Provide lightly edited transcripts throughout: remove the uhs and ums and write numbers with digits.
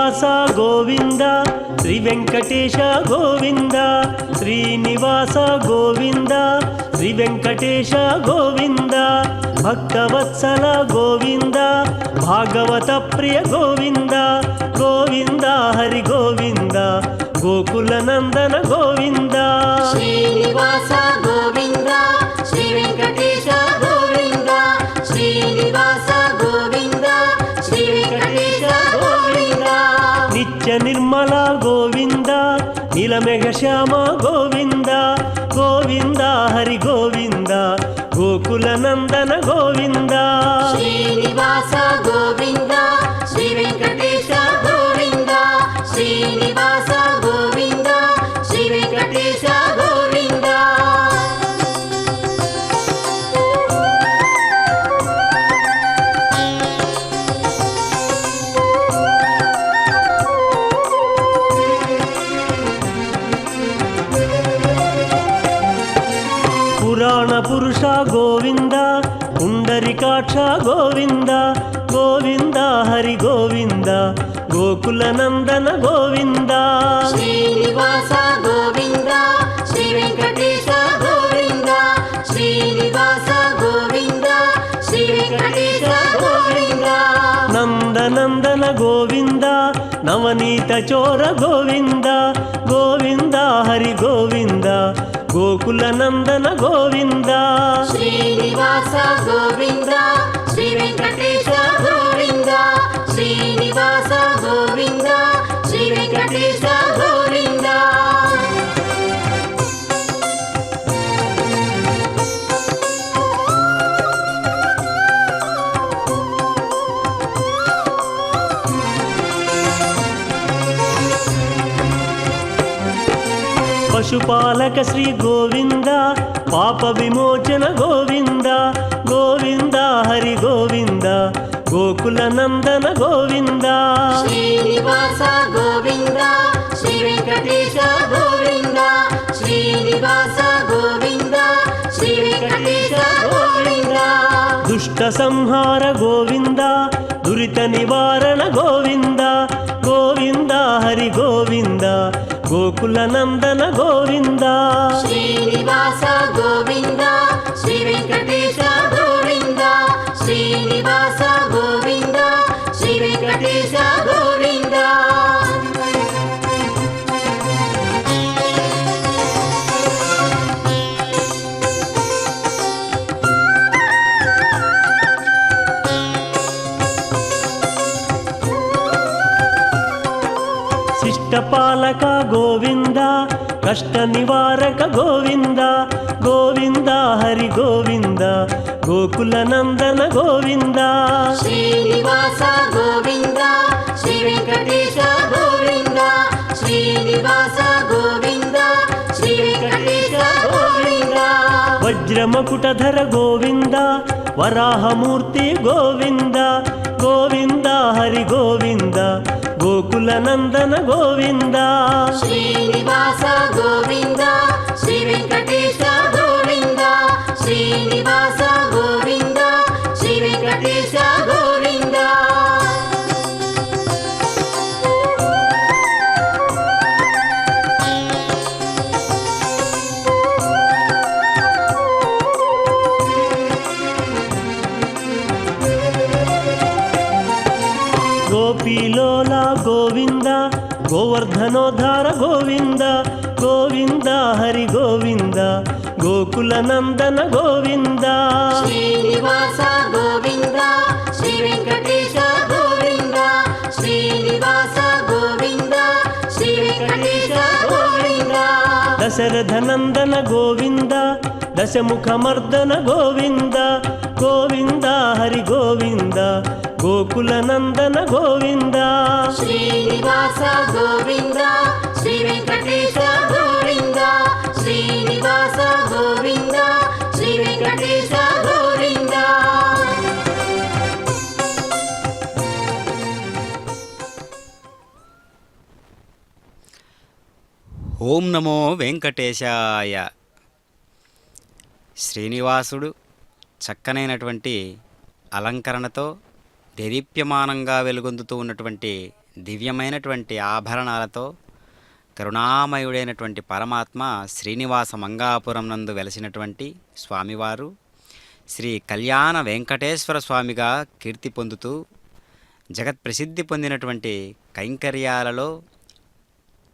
శ్రీనివాస గోవింద శ్రీ వెంకటేశ గోవింద శ్రీనివాస గోవింద శ్రీ వెంకటేశ గోవింద భక్తవత్సల గోవింద భాగవత ప్రియ గోవింద గోవింద హరి గోవింద గోకుల నందన గోవింద శ్రీనివాస గోవింద శ్రీ వెంకటేశ గోవింద శ్రీనివాస గోవింద శ్రీ వెంకటేశ గోవింద నిత్య నిర్మల గోవింద నీలమేఘ శ్యామ గోవింద గోవింద హరి గోవింద గోకుల నందన గోవింద శ్రీనివాస గోవింద శ్రీ వెంకటేశ గోవింద శ్రీనివాస గోవింద శ్రీ వెంకటేశ గోవింద పురాణ పురుష గోవింద పుండరికాక్ష గోవింద గోవింద హరి గోవింద గోకుల నందన గోవింద శ్రీనివాస గోవింద శ్రీ వెంకటేశ గోవింద శ్రీనివాస గోవింద శ్రీ వెంకటేశ గోవింద నందనందన గోవింద నవనీత చోర గోవింద గోవింద హరి గోవింద గోకుల నందన గోవింద శ్రీనివాస గోవింద శ్రీ వెంకటేశ గోవింద శ్రీనివాస గోవింద శ్రీ వెంకటేశ గోవింద పశుపాలక శ్రీ గోవింద పాప విమోచన గోవింద గోవింద హరి గోవింద గోకుల నందన గోవింద శ్రీనివాస గోవింద శ్రీ వెంకటేశ గోవింద శ్రీనివాస గోవింద శ్రీ వెంకటేశ గోవింద దుష్ట సంహార గోవింద దురిత నివారణ గోవింద గోవింద హరి గోవింద గోకుల నందన గోవింద శ్రీనివాస గోవింద శ్రీ వెంకటేశ గోవింద శ్రీనివాస గోవింద శ్రీ వెంకటేశ గోవింద శిష్టపాలక గోవింద కష్ట నివారక గోవింద గోవింద హరి గోవింద గోకుల నందన గోవింద శ్రీనివాస గోవింద శ్రీ వెంకటేశ గోవింద శ్రీనివాస గోవింద శ్రీ వెంకటేశ గోవింద వజ్రమకుటధర గోవింద వరాహమూర్తి గోవింద గోవింద హరి గోవింద గోకుల నందన గోవింద శ్రీనివాస గోవింద శ్రీ వెంకటేశ గోవింద శ్రీనివాస గోవింద శ్రీ వెంకటేశ గోవింద గోపీలోల గోవింద గోవర్ధనోద్ధార గోవింద గోవింద హరి గోవింద గోకుల నందన గోవింద శ్రీనివాస గోవింద శ్రీ వెంకటేశ గోవింద శ్రీనివాస గోవింద శ్రీ వెంకటేశ గోవింద దశరథ నందన గోవింద దశముఖమర్దన గోవింద గోవింద హరి గోవింద గోకుల నందన గోవింద శ్రీనివాస గోవింద శ్రీ వెంకటేశ గోవింద శ్రీనివాస గోవింద శ్రీ వెంకటేశ గోవింద ఓం నమో వెంకటేశాయ. శ్రీనివాసుడు చక్కనైనటువంటి అలంకరణతో దేదీప్యమానంగా వెలుగొందుతూ ఉన్నటువంటి దివ్యమైనటువంటి ఆభరణాలతో కరుణామయుడైనటువంటి పరమాత్మ శ్రీనివాస మంగాపురం నందు వెలసినటువంటి స్వామివారు శ్రీ కళ్యాణ వెంకటేశ్వర స్వామిగా కీర్తి పొందుతూ జగత్ప్రసిద్ధి పొందినటువంటి కైంకర్యాలలో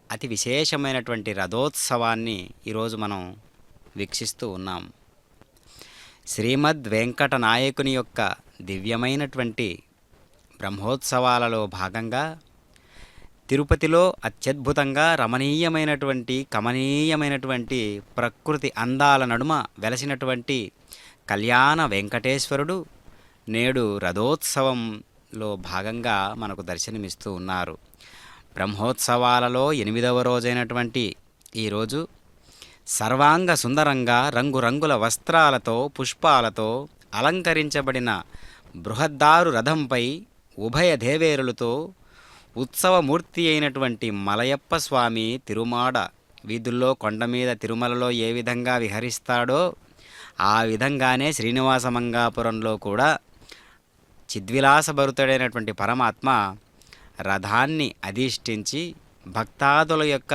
అతి విశేషమైనటువంటి రథోత్సవాన్ని ఈరోజు మనం వీక్షిస్తూ ఉన్నాం. శ్రీమద్ వెంకట నాయకుని యొక్క దివ్యమైనటువంటి బ్రహ్మోత్సవాలలో భాగంగా తిరుపతిలో అత్యద్భుతంగా రమణీయమైనటువంటి కమనీయమైనటువంటి ప్రకృతి అందాల నడుమ వెలసినటువంటి కళ్యాణ వెంకటేశ్వరుడు నేడు రథోత్సవంలో భాగంగా మనకు దర్శనమిస్తూ ఉన్నారు. బ్రహ్మోత్సవాలలో 8వ రోజైనటువంటి ఈరోజు సర్వాంగ సుందరంగా రంగురంగుల వస్త్రాలతో పుష్పాలతో అలంకరించబడిన బృహద్దారు రథంపై ఉభయ దేవేరులతో ఉత్సవమూర్తి అయినటువంటి మలయప్ప స్వామి తిరుమాడ వీధుల్లో కొండ మీద తిరుమలలో ఏ విధంగా విహరిస్తాడో ఆ విధంగానే శ్రీనివాస మంగాపురంలో కూడా చిద్విలాసభరితుడైనటువంటి పరమాత్మ రథాన్ని అధిష్ఠించి భక్తాదుల యొక్క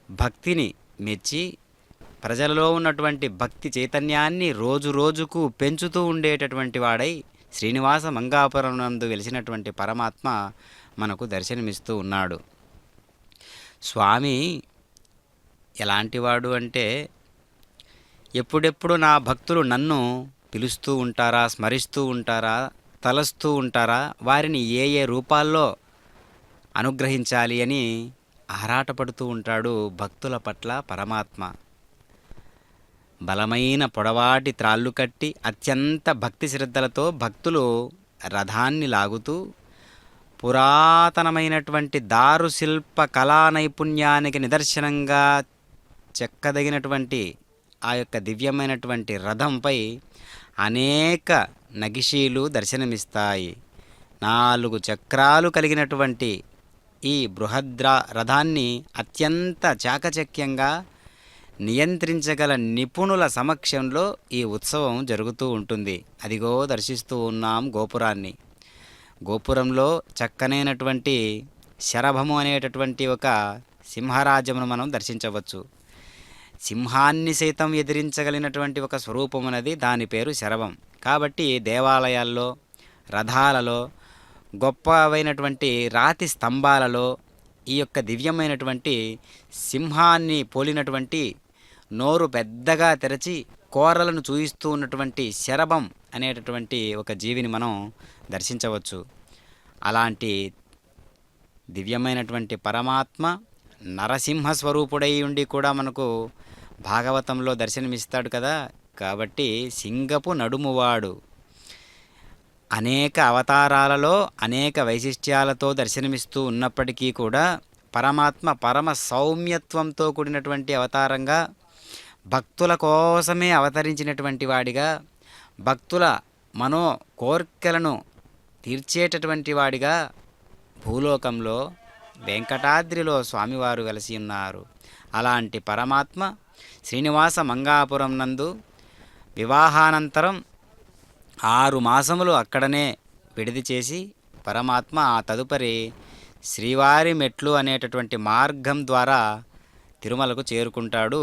భక్తిని మెచ్చి ప్రజలలో ఉన్నటువంటి భక్తి చైతన్యాన్ని రోజు రోజుకు పెంచుతూ ఉండేటటువంటి వాడై శ్రీనివాస మంగాపురం నందు వెలిసినటువంటి పరమాత్మ మనకు దర్శనమిస్తూ ఉన్నాడు. స్వామి ఎలాంటివాడు అంటే, ఎప్పుడెప్పుడు నా భక్తులు నన్ను పిలుస్తూ ఉంటారా, స్మరిస్తూ ఉంటారా, తలస్తూ ఉంటారా, వారిని ఏ ఏ రూపాల్లో అనుగ్రహించాలి అని ఆరాటపడుతూ ఉంటాడు భక్తుల పట్ల పరమాత్మ. బలమైన పొడవాటి త్రాళ్ళు కట్టి అత్యంత భక్తి శ్రద్ధలతో భక్తులు రథాన్ని లాగుతూ పురాతనమైనటువంటి దారు శిల్ప కళా నైపుణ్యానికి నిదర్శనంగా చెక్కదగినటువంటి ఆ యొక్క దివ్యమైనటువంటి రథంపై అనేక నగిషీలు దర్శనమిస్తాయి. 4 చక్రాలు కలిగినటువంటి ఈ బృహద్ర రథాన్ని అత్యంత చాకచక్యంగా నియంత్రించగల నిపుణుల సమక్షంలో ఈ ఉత్సవం జరుగుతూ ఉంటుంది. అదిగో దర్శిస్తూ ఉన్నాం గోపురాన్ని. గోపురంలో చక్కనైనటువంటి శరభము అనేటటువంటి ఒక సింహరాజ్యమును మనం దర్శించవచ్చు. సింహాన్ని సైతం ఎదిరించగలిగినటువంటి ఒక స్వరూపం అనేది దాని పేరు శరభం. కాబట్టి దేవాలయాల్లో, రథాలలో, గొప్పవైనటువంటి రాతి స్తంభాలలో ఈ యొక్క దివ్యమైనటువంటి సింహాన్ని పోలినటువంటి నోరు పెద్దగా తెరచి కోరలను చూయిస్తూ ఉన్నటువంటి శరభం అనేటటువంటి ఒక జీవిని మనం దర్శించవచ్చు. అలాంటి దివ్యమైనటువంటి పరమాత్మ నరసింహ స్వరూపుడై ఉండి కూడా మనకు భాగవతంలో దర్శనమిస్తాడు కదా. కాబట్టి సింగపు నడుమువాడు అనేక అవతారాలలో అనేక వైశిష్ట్యాలతో దర్శనమిస్తూ ఉన్నప్పటికీ కూడా పరమాత్మ పరమ సౌమ్యత్వంతో కూడినటువంటి అవతారంగా భక్తుల కోసమే అవతరించినటువంటి వాడిగా, భక్తుల మనో కోర్కెలను తీర్చేటటువంటి వాడిగా భూలోకంలో వెంకటాద్రిలో స్వామివారు వెలసి ఉన్నారు. అలాంటి పరమాత్మ శ్రీనివాస మంగాపురం నందు వివాహానంతరం 6 మాసములు అక్కడనే విడిది చేసి పరమాత్మ ఆ తదుపరి శ్రీవారి మెట్లు అనేటటువంటి మార్గం ద్వారా తిరుమలకు చేరుకుంటాడు.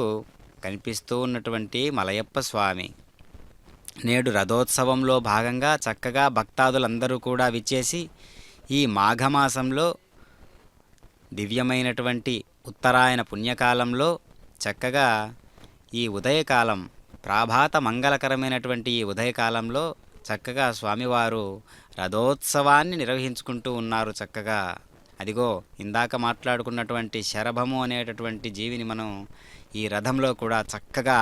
కనిపిస్తూ ఉన్నటువంటి మలయప్ప స్వామి నేడు రథోత్సవంలో భాగంగా చక్కగా భక్తాదులందరూ కూడా విచ్చేసి ఈ మాఘమాసంలో దివ్యమైనటువంటి ఉత్తరాయణ పుణ్యకాలంలో చక్కగా ఈ ఉదయకాలం ప్రాభాత మంగళకరమైనటువంటి ఈ ఉదయకాలంలో చక్కగా స్వామివారు రథోత్సవాన్ని నిర్వహించుకుంటూ ఉన్నారు. చక్కగా అదిగో ఇందాక మాట్లాడుకున్నటువంటి శరభము అనేటటువంటి జీవిని మనం ఈ రథంలో కూడా చక్కగా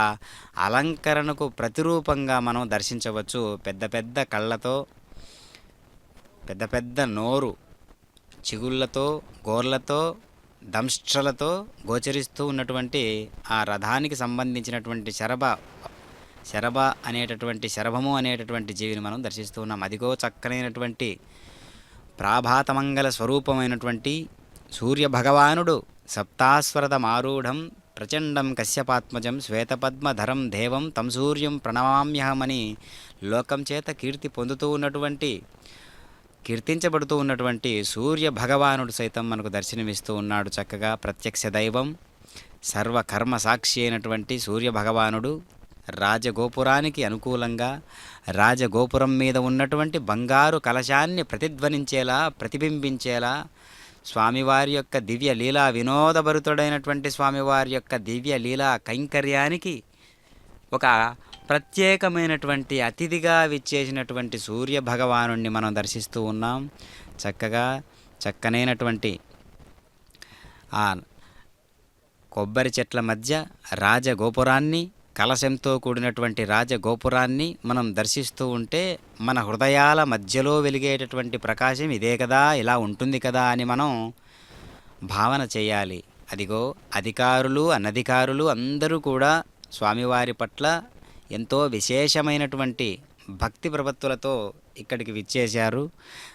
అలంకరణకు ప్రతిరూపంగా మనం దర్శించవచ్చు. పెద్ద పెద్ద కళ్ళతో, పెద్ద పెద్ద నోరు, చిగుళ్ళతో, గోర్లతో, దంష్ట్రలతో గోచరిస్తూ ఉన్నటువంటి ఆ రథానికి సంబంధించినటువంటి శరభ అనేటటువంటి శరభము అనేటటువంటి జీవిని మనం దర్శిస్తూ ఉన్నాం. అదిగో చక్కనైనటువంటి ప్రాభాతమంగళ స్వరూపమైనటువంటి సూర్య భగవానుడు సప్తాస్వరథమారూఢం ప్రచండం కశ్యపాత్మజం శ్వేతపద్మధరం దేవం తం సూర్యం ప్రణమామ్యహమని లోకం చేత కీర్తి పొందుతూ ఉన్నటువంటి కీర్తించబడుతూ ఉన్నటువంటి సూర్య భగవానుడు సైతం మనకు దర్శనమిస్తూ ఉన్నాడు. చక్కగా ప్రత్యక్ష దైవం, సర్వకర్మ సాక్షి అయినటువంటి సూర్య భగవానుడు రాజగోపురానికి అనుకూలంగా రాజగోపురం మీద ఉన్నటువంటి బంగారు కలశాన్ని ప్రతిధ్వనించేలా, ప్రతిబింబించేలా స్వామివారి యొక్క దివ్య లీలా వినోదభరితుడైనటువంటి స్వామివారి యొక్క దివ్య లీలా కైంకర్యానికి ఒక ప్రత్యేకమైనటువంటి అతిథిగా విచ్చేసినటువంటి సూర్య భగవానుణ్ణి మనం దర్శిస్తూ ఉన్నాం. చక్కగా చక్కనైనటువంటి ఆ కొబ్బరి చెట్ల మధ్య రాజగోపురాన్ని, కలశంతో కూడినటువంటి రాజగోపురాన్ని మనం దర్శిస్తూ ఉంటే మన హృదయాల మధ్యలో వెలిగేటటువంటి ప్రకాశం ఇదే కదా, ఇలా ఉంటుంది కదా అని మనం భావన చేయాలి. అదిగో అధికారులు, అనధికారులు అందరూ కూడా స్వామివారి పట్ల ఎంతో విశేషమైనటువంటి భక్తి ప్రపత్తులతో ఇక్కడికి విచ్చేశారు.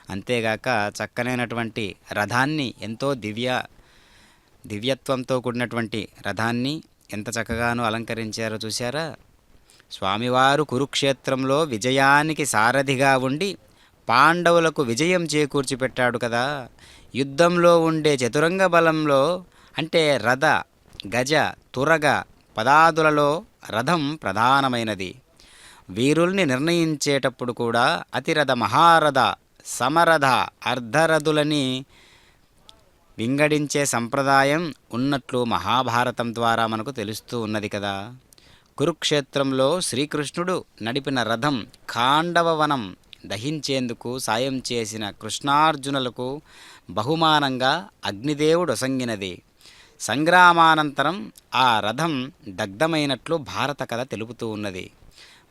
అంతేగాక చక్కనైనటువంటి రథాన్ని, ఎంతో దివ్యత్వంతో కూడినటువంటి రథాన్ని ఎంత చక్కగానో అలంకరించారో చూశారా. స్వామివారు కురుక్షేత్రంలో విజయానికి సారథిగా ఉండి పాండవులకు విజయం చేకూర్చిపెట్టాడు కదా. యుద్ధంలో ఉండే చతురంగ బలంలో అంటే రథ, గజ, తురగ పదాదులలో రథం ప్రధానమైనది. వీరుల్ని నిర్ణయించేటప్పుడు కూడా అతిరథ, మహారథ, సమరథ, అర్ధరథులని వింగడించే సంప్రదాయం ఉన్నట్లు మహాభారతం ద్వారా మనకు తెలుస్తూ ఉన్నది కదా. కురుక్షేత్రంలో శ్రీకృష్ణుడు నడిపిన రథం ఖాండవవనం దహించేందుకు సాయం చేసిన కృష్ణార్జునులకు బహుమానంగా అగ్నిదేవుడు ఒసంగినది. సంగ్రామానంతరం ఆ రథం దగ్ధమైనట్లు భారత కథ తెలుపుతూ ఉన్నది.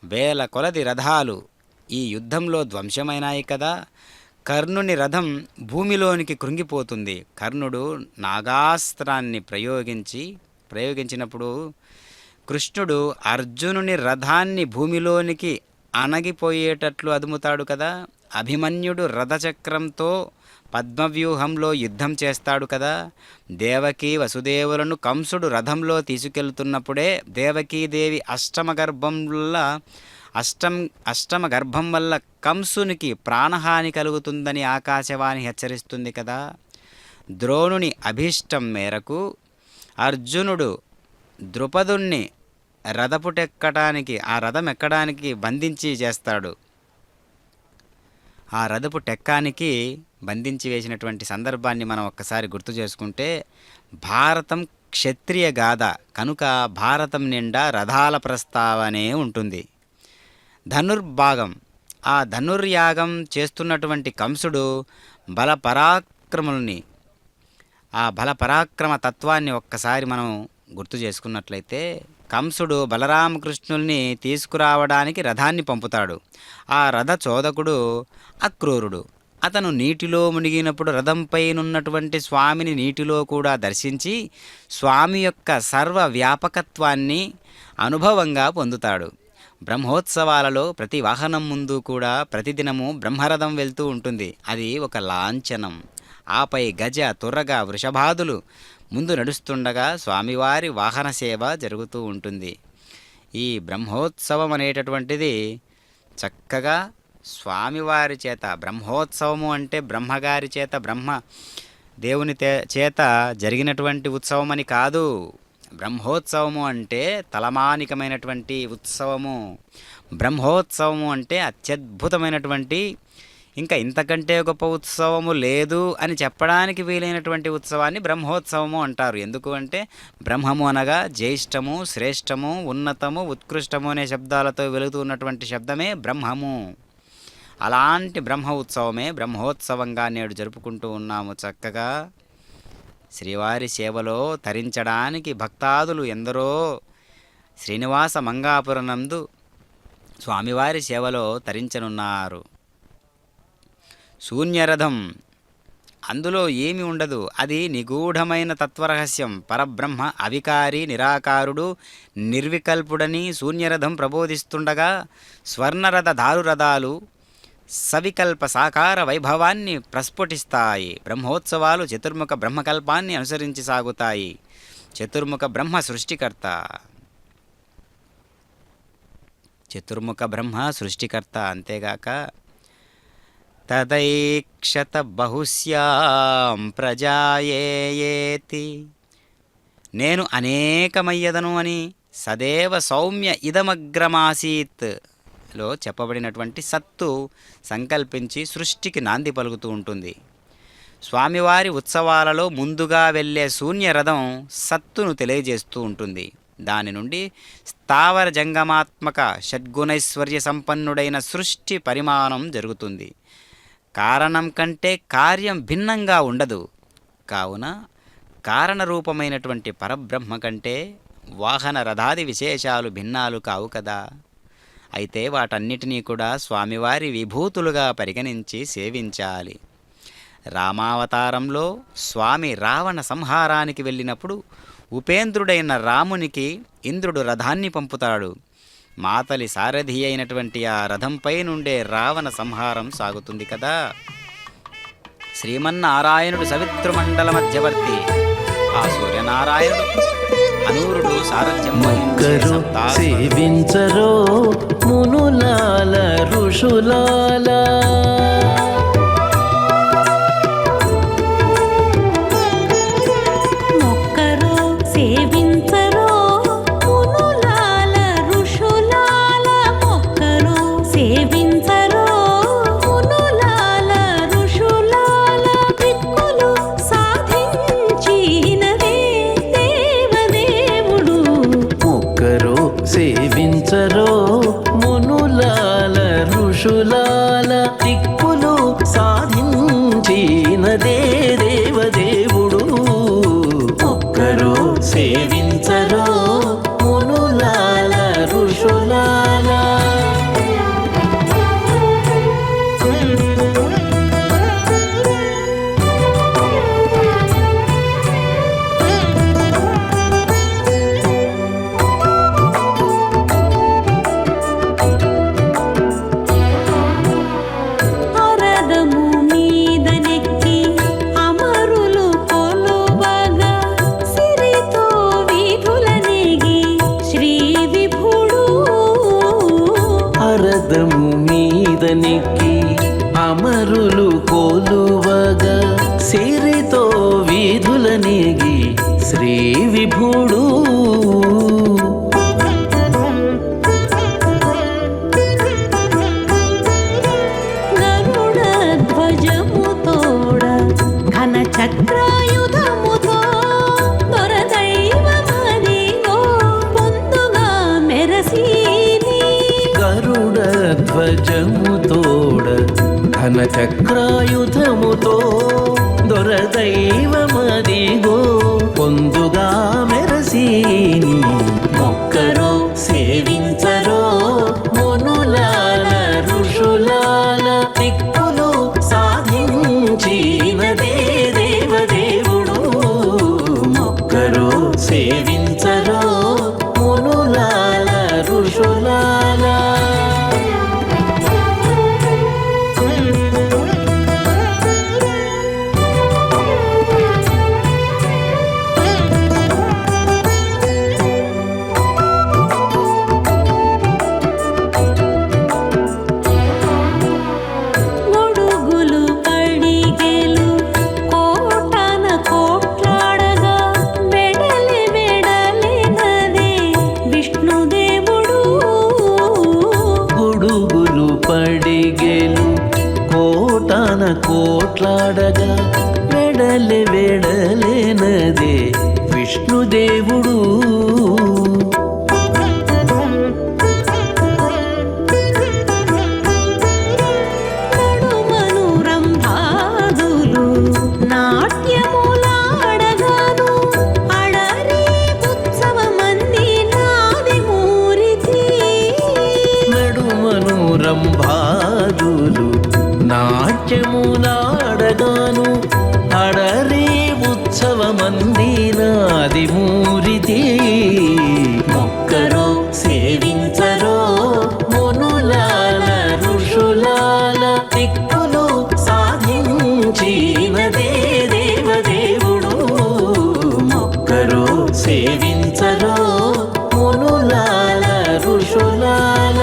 వేల కొలది రథాలు ఈ యుద్ధంలో ధ్వంసమైనాయి కదా. కర్ణుని రథం భూమిలోనికి కృంగిపోతుంది. కర్ణుడు నాగాస్త్రాన్ని ప్రయోగించినప్పుడు కృష్ణుడు అర్జునుని రథాన్ని భూమిలోనికి అణగిపోయేటట్లు అదుముతాడు కదా. అభిమన్యుడు రథచక్రంతో పద్మవ్యూహంలో యుద్ధం చేస్తాడు కదా. దేవకీ వసుదేవులను కంసుడు రథంలో తీసుకెళ్తున్నప్పుడే దేవకీదేవి అష్టమ గర్భం వల్ల కంసునికి ప్రాణహాని కలుగుతుందని ఆకాశవాణి హెచ్చరిస్తుంది కదా. ద్రోణుని అభీష్టం మేరకు అర్జునుడు ద్రుపదుణ్ణి ఆ రథం ఎక్కడానికి బంధించి చేస్తాడు. ఆ రథపు టెక్కానికి బంధించి వేసినటువంటి సందర్భాన్ని మనం ఒక్కసారి గుర్తు చేసుకుంటే భారతం క్షత్రియ గాథ కనుక భారతం నిండా రథాల ప్రస్తావనే ఉంటుంది. ధనుర్భాగం, ఆ ధనుర్యాగం చేస్తున్నటువంటి కంసుడు ఆ బలపరాక్రమ తత్వాన్ని ఒక్కసారి మనం గుర్తు చేసుకున్నట్లయితే కంసుడు బలరామకృష్ణుల్ని తీసుకురావడానికి రథాన్ని పంపుతాడు. ఆ రథ చోదకుడు అక్రూరుడు. అతను నీటిలో మునిగినప్పుడు రథంపైనున్నటువంటి స్వామిని నీటిలో కూడా దర్శించి స్వామి యొక్క సర్వ వ్యాపకత్వాన్ని అనుభవంగా పొందుతాడు. బ్రహ్మోత్సవాలలో ప్రతి వాహనం ముందు కూడా ప్రతిదినము బ్రహ్మరథం వెళ్తూ ఉంటుంది. అది ఒక లాంఛనం. ఆపై గజ, తురగ, వృషభాదులు ముందు నడుస్తుండగా స్వామివారి వాహన సేవ జరుగుతూ ఉంటుంది. ఈ బ్రహ్మోత్సవం అనేటటువంటిది చక్కగా స్వామివారి చేత, బ్రహ్మోత్సవము అంటే బ్రహ్మగారి చేత, దేవుని చేత జరిగినటువంటి ఉత్సవం అని కాదు. బ్రహ్మోత్సవము అంటే తలమానికమైనటువంటి ఉత్సవము. బ్రహ్మోత్సవము అంటే అత్యద్భుతమైనటువంటి, ఇంకా ఇంతకంటే గొప్ప ఉత్సవము లేదు అని చెప్పడానికి వీలైనటువంటి ఉత్సవాన్ని బ్రహ్మోత్సవము అంటారు. ఎందుకు అంటే బ్రహ్మము అనగా జ్యేష్ఠము, శ్రేష్టము, ఉన్నతము, ఉత్కృష్టము అనే శబ్దాలతో వెలుగుతూ ఉన్నటువంటి శబ్దమే బ్రహ్మము. అలాంటి బ్రహ్మ ఉత్సవమే బ్రహ్మోత్సవంగా నేడు జరుపుకుంటూ ఉన్నాము. చక్కగా శ్రీవారి సేవలో తరించడానికి భక్తాదులు ఎందరో శ్రీనివాస మంగాపురనందు స్వామివారి సేవలో తరించనున్నారు. శూన్యరథం, అందులో ఏమి ఉండదు. అది నిగూఢమైన తత్వరహస్యం. పరబ్రహ్మ అవికారి, నిరాకారుడు, నిర్వికల్పుడని శూన్యరథం ప్రబోధిస్తుండగా స్వర్ణరథ దారురథాలు సవికల్ప సాకార వైభవాన్ని ప్రస్ఫుటిస్తాయి. బ్రహ్మోత్సవాలు చతుర్ముఖ బ్రహ్మకల్పాన్ని అనుసరించి సాగుతాయి. చతుర్ముఖ బ్రహ్మ సృష్టికర్త, అంతేగాక తదైక్షత బహుశ్యాం ప్రజాయేయేతి. నేను అనేకమయ్యదను అని సదేవ సౌమ్య ఇదమగ్రమాసీత్ లో చెప్పబడినటువంటి సత్తు సంకల్పించి సృష్టికి నాంది పలుకుతూ ఉంటుంది. స్వామివారి ఉత్సవాలలో ముందుగా వెళ్ళే శూన్యరథం సత్తును తెలియజేస్తూ ఉంటుంది. దాని నుండి స్థావర జంగమాత్మక షడ్గుణైశ్వర్య సంపన్నుడైన సృష్టి పరిమాణం జరుగుతుంది. కారణం కంటే కార్యం భిన్నంగా ఉండదు. కావున కారణరూపమైనటువంటి పరబ్రహ్మ కంటే వాహన రథాది విశేషాలు భిన్నాలు కావు కదా. అయితే వాటన్నిటినీ కూడా స్వామివారి విభూతులుగా పరిగణించి సేవించాలి. రామావతారంలో స్వామి రావణ సంహారానికి వెళ్ళినప్పుడు ఉపేంద్రుడైన రామునికి ఇంద్రుడు రథాన్ని పంపుతాడు. మాతలి సారథి అయినటువంటి ఆ రథంపై నుండే రావణ సంహారం సాగుతుంది కదా. శ్రీమన్నారాయణుడు సవితృమండల మధ్యవర్తి. ఆ సూర్యనారాయణుడు అనూరుడు సారథ్యం వహించే సేవించరో మునులాల ఋషులాల. సేవించరో మునులాల ఋషులాల. మొక్కరు సేవించరో మునులాల ఋషులాల. దిక్కులు సాధించినదే దేవదేవుడు. మొక్కరు సేవించరో మునులాల ఋషులాల. దిక్కులు సాధించినదే దేవదేవుడు. మొక్కరు సేవించరో మునులాల ఋషులాల. అరదము మీదనెక్కి అమరులు కొలువగా సిరితో వీధులనేగి శ్రీ విభుడు. అరదము మీదనికి అమరులు కోలువగా సిరితో వీధులనేగి శ్రీ విభుడు. గరుడ ధ్వజముతోడ ఘన చక్రాయుధముతో దొరదైవమదిగో పొందుగా మెరసీని. గరుడ ధ్వజముతోడ ఘన చక్రాయుధముతో దొరదైవమదిగో పొందుగా మెరసీని. మొక్కరో సేవించరో మునులాల ఋషులాల. దిక్కులు సాధించినదే దేవదేవుడు. మొక్కరో సేవించరో మునులాల ఋషులాల. గొడుగులు పడిగెలు కోటాన కోట్లాడగా వెడలి వెడలినదే విష్ణుదేవుడు. గొడుగులు పడిగెలు కోటాన కోట్లాడగా వెడలె వెడలేనదే విష్ణుదేవుడు. నడుమను రంభాదులు నాట్యములాడగాను అడరి ఉత్సవమంది నాది మూరితి. నడుమను రంభాదులు నాట్యములాడగాను అడరి ఉత్సవమందినాది మూరితి. మొక్కరో సేవించరో మునులాల ఋషులాల. దిక్కులు సాధించినదే దేవదేవుడు. మొక్కరో సేవించరో మునులాల ఋషులాల.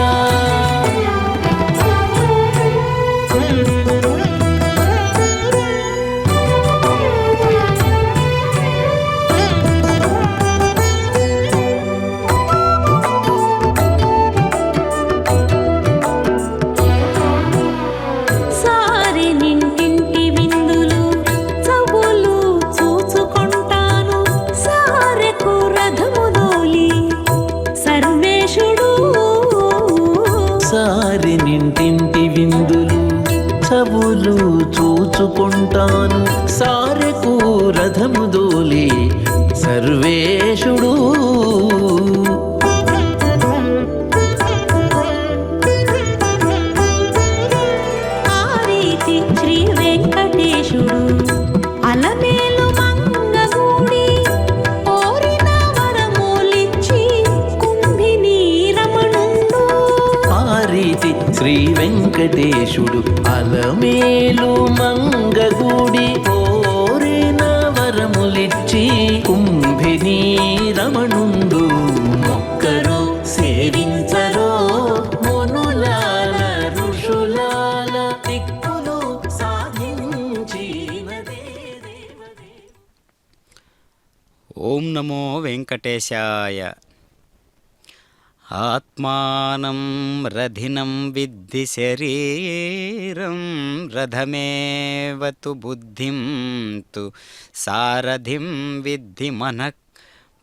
ఇంటి విందులు చవులు చూచుకుంటాను సారెకు రథము దోలి సర్వేశుడు ఆ రీతి శ్రీ వెంకటేశుడు అలమేలు మంగగూడి కోరిన వరములిచ్చి కుంభిని రమణుండు ఆ రీతి శ్రీ వెంకటేశుడు అలమేలు మంగగూడి కోరిన వరములిచ్చి కుంభిని రమణుండు మొక్కరు సేవించరో మునులాల ఋషులాల దిక్కులు సాధించినదే దేవదే. ఓం నమో వెంకటేశాయ. ఆత్మానం రథినం విద్ధి శరీరం రథమేవ తు బుద్ధిం తు సారథిం విద్ధి మనః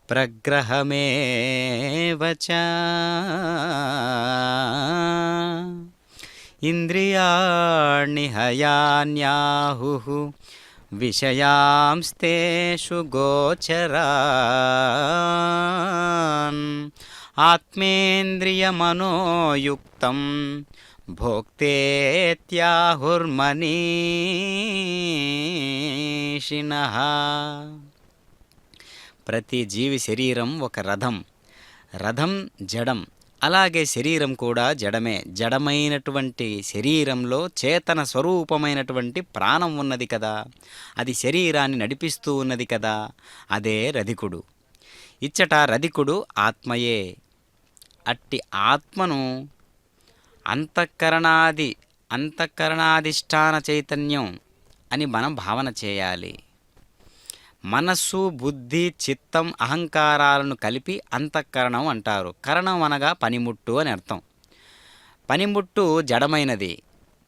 ప్రగ్రహమేవ చ. ఇంద్రియాణి హయాన్యాహుః విషయాంస్తేషు గోచరాన్ ఆత్మేంద్రియమనోయుక్తం భోక్తేత్యాహుర్మనీషిణః. ప్రతి జీవి శరీరం ఒక రథం. రథం జడం, అలాగే శరీరం కూడా జడమే. జడమైనటువంటి శరీరంలో చేతన స్వరూపమైనటువంటి ప్రాణం ఉన్నది కదా, అది శరీరాన్ని నడిపిస్తూ ఉన్నది కదా, అదే రధికుడు. ఇచ్చట రధికుడు ఆత్మయే. అట్టి ఆత్మను అంతఃకరణాధిష్టాన చైతన్యం అని మనం భావన చేయాలి. మనస్సు, బుద్ధి, చిత్తం, అహంకారాలను కలిపి అంతఃకరణం అంటారు. కరణం అనగా పనిముట్టు అని అర్థం. పనిముట్టు జడమైనది,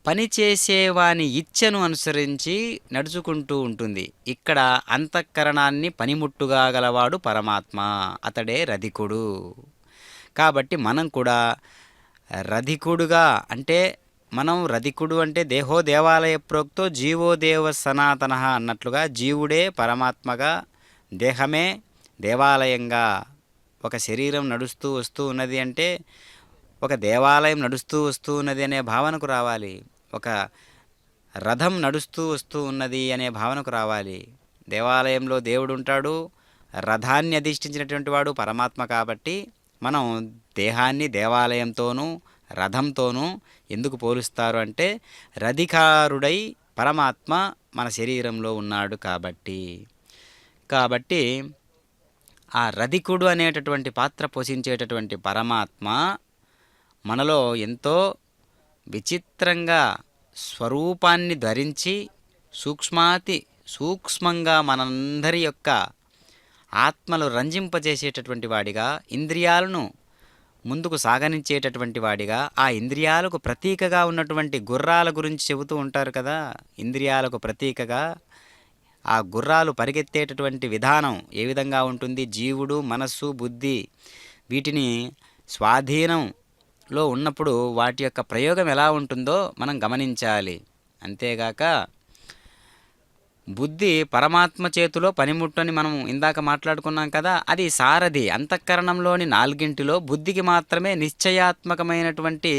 పనిచేసేవాని ఇచ్ఛను అనుసరించి నడుచుకుంటూ ఉంటుంది. ఇక్కడ అంతఃకరణాన్ని పనిముట్టుగా గలవాడు పరమాత్మ, అతడే రధికుడు. కాబట్టి మనం కూడా రధికుడుగా, అంటే మనం రధికుడు అంటే దేహో దేవాలయ ప్రోక్తో జీవో దేవ సనాతన అన్నట్లుగా జీవుడే పరమాత్మగా, దేహమే దేవాలయంగా, ఒక శరీరం నడుస్తూ వస్తూ ఉన్నది అంటే ఒక దేవాలయం నడుస్తూ వస్తూ ఉన్నది అనే భావనకు రావాలి. ఒక రథం నడుస్తూ వస్తూ ఉన్నది అనే భావనకు రావాలి. దేవాలయంలో దేవుడు ఉంటాడు, రథాన్ని అధిష్ఠించినటువంటి వాడు పరమాత్మ. కాబట్టి మనం దేహాన్ని దేవాలయంతోనూ రథంతోనూ ఎందుకు పోలుస్తారు అంటే రధికారుడై పరమాత్మ మన శరీరంలో ఉన్నాడు కాబట్టి ఆ రధికుడు అనేటటువంటి పాత్ర పోషించేటటువంటి పరమాత్మ మనలో ఎంతో విచిత్రంగా స్వరూపాన్ని ధరించి సూక్ష్మంగా మనందరి యొక్క ఆత్మలు రంజింపజేసేటటువంటి వాడిగా, ఇంద్రియాలను ముందుకు సాగనించేటటువంటి వాడిగా, ఆ ఇంద్రియాలకు ప్రతీకగా ఉన్నటువంటి గుర్రాల గురించి చెబుతూ ఉంటారు కదా. ఇంద్రియాలకు ప్రతీకగా ఆ గుర్రాలు పరిగెత్తేటటువంటి విధానం ఏ విధంగా ఉంటుంది? జీవుడు మనస్సు, బుద్ధి వీటిని స్వాధీనంలో ఉన్నప్పుడు వాటి యొక్క ప్రయోగం ఎలా ఉంటుందో మనం గమనించాలి. అంతేగాక బుద్ధి పరమాత్మ చేతిలో పనిముట్టని మనం ఇందాక మాట్లాడుకున్నాం కదా, అది సారథి. అంతఃకరణంలోని 4 బుద్ధికి మాత్రమే నిశ్చయాత్మకమైనటువంటి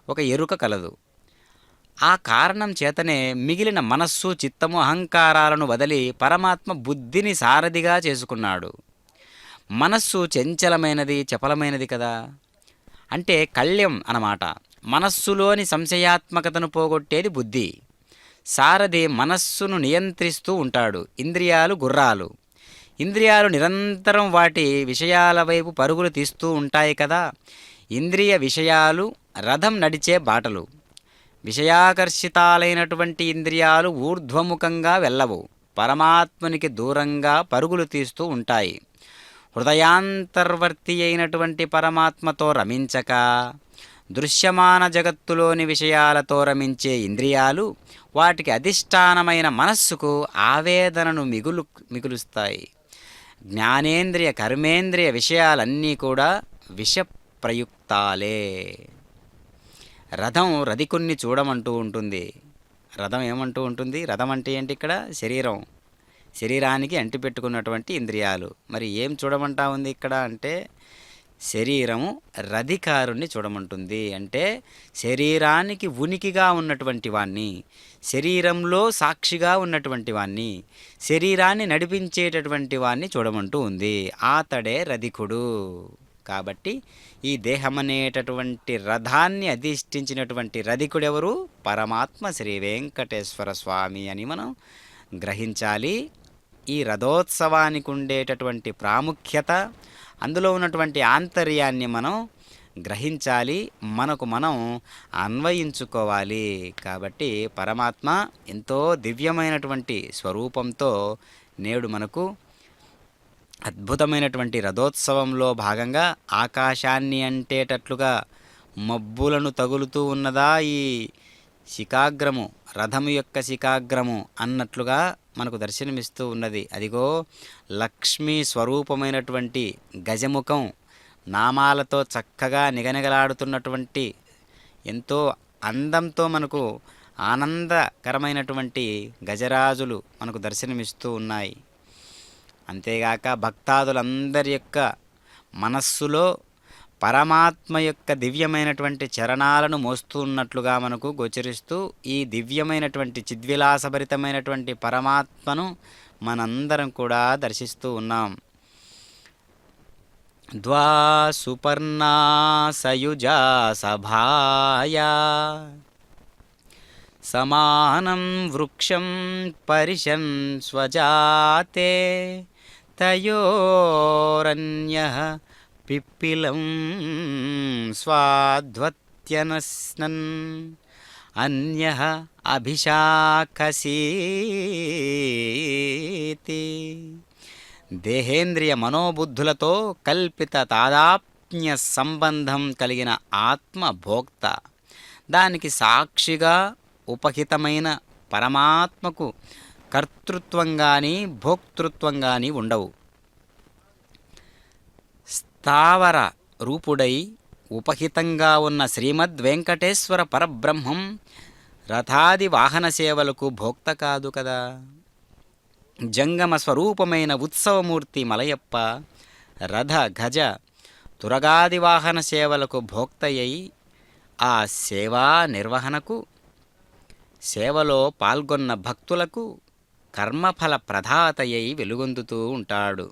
ఒక ఎరుక కలదు. ఆ కారణం చేతనే మిగిలిన మనస్సు, చిత్తము, అహంకారాలను వదిలి పరమాత్మ బుద్ధిని సారథిగా చేసుకున్నాడు. మనస్సు చంచలమైనది, చపలమైనది కదా, అంటే కళ్యం అన్నమాట. మనస్సులోని సంశయాత్మకతను పోగొట్టేది బుద్ధి. సారథి మనస్సును నియంత్రిస్తూ ఉంటాడు. ఇంద్రియాలు గుర్రాలు. ఇంద్రియాలు నిరంతరం వాటి విషయాల వైపు పరుగులు తీస్తూ ఉంటాయి కదా. ఇంద్రియ విషయాలు రథం నడిచే బాటలు. విషయాకర్షితాలైనటువంటి ఇంద్రియాలు ఊర్ధ్వముఖంగా వెళ్ళవు, పరమాత్మునికి దూరంగా పరుగులు తీస్తూ ఉంటాయి. హృదయాంతర్వర్తి అయినటువంటి పరమాత్మతో రమించక దృశ్యమాన జగత్తులోని విషయాలతో రమించే ఇంద్రియాలు వాటికి అధిష్టానమైన మనస్సుకు ఆవేదనను మిగులుస్తాయి. జ్ఞానేంద్రియ, కర్మేంద్రియ విషయాలన్నీ కూడా విషప్రయుక్తాలే. రథం రధికుణ్ణి చూడమంటూ ఉంటుంది. రథం ఏమంటూ ఉంటుంది? రథం అంటే ఏంటి ఇక్కడ? శరీరం. శరీరానికి అంటిపెట్టుకున్నటువంటి ఇంద్రియాలు. మరి ఏం చూడమంటా ఉంది ఇక్కడ అంటే శరీరము రధికారుణ్ణి చూడమంటుంది. అంటే శరీరానికి ఉనికిగా ఉన్నటువంటి వాణ్ణి, శరీరంలో సాక్షిగా ఉన్నటువంటి వాణ్ణి, శరీరాన్ని నడిపించేటటువంటి వాణ్ణి చూడమంటూ ఉంది. ఆతడే రధికుడు. కాబట్టి ఈ దేహమనేటటువంటి రథాన్ని అధిష్ఠించినటువంటి రధికుడెవరు? పరమాత్మ శ్రీ వెంకటేశ్వర స్వామి అని మనం గ్రహించాలి. ఈ రథోత్సవానికి ఉండేటటువంటి ప్రాముఖ్యత, అందులో ఉన్నటువంటి ఆంతర్యాన్ని మనం గ్రహించాలి, మనకు మనం అన్వయించుకోవాలి. కాబట్టి పరమాత్మ ఎంతో దివ్యమైనటువంటి స్వరూపంతో నేడు మనకు అద్భుతమైనటువంటి రథోత్సవంలో భాగంగా ఆకాశాన్ని అంటేటట్లుగా మబ్బులను తగులుతూ ఉన్నదా ఈ శిఖాగ్రము, రథము యొక్క శిఖాగ్రము అన్నట్లుగా మనకు దర్శనమిస్తూ ఉన్నది. అదిగో లక్ష్మీ స్వరూపమైనటువంటి గజముఖం, నామాలతో చక్కగా నిగనిగలాడుతున్నటువంటి ఎంతో అందంతో మనకు ఆనందకరమైనటువంటి గజరాజులు మనకు దర్శనమిస్తూ ఉన్నాయి. అంతేగాక భక్తాదులందరి యొక్క మనస్సులో పరమాత్మ యొక్క దివ్యమైనటువంటి చరణాలను మోస్తూ ఉన్నట్లుగా మనకు గోచరిస్తూ ఈ దివ్యమైనటువంటి చిద్విలాసభరితమైనటువంటి పరమాత్మను మనందరం కూడా దర్శిస్తూ ఉన్నాం. ద్వా సుపర్ణా సయుజా సభాయా సమానం వృక్షం పరిశన్ స్వజాతే తయోరన్యః పిప్పిలం స్వాధ్వత్యనస్నన్ అన్యః అభిషాఖసీతి. దేహేంద్రియ మనోబుద్ధులతో కల్పిత తాదాత్మ్య సంబంధం కలిగిన ఆత్మ భోక్త, దానికి సాక్షిగా ఉపహితమైన పరమాత్మకు కర్తృత్వం కానీ భోక్తృత్వం కానీ ఉండవు. స్థావర రూపుడై ఉపహితంగా ఉన్న శ్రీమద్ వెంకటేశ్వర పరబ్రహ్మం రథాది వాహన సేవలకు భోక్త కాదు కదా. జంగమ స్వరూపమైన ఉత్సవమూర్తి మలయప్ప రథ గజ తురగాది వాహన సేవలకు భోక్తయ్యి ఆ సేవా నిర్వహణకు, సేవలో పాల్గొన్న భక్తులకు కర్మఫల ప్రదాతయ్యి వెలుగొందుతూ ఉంటాడు.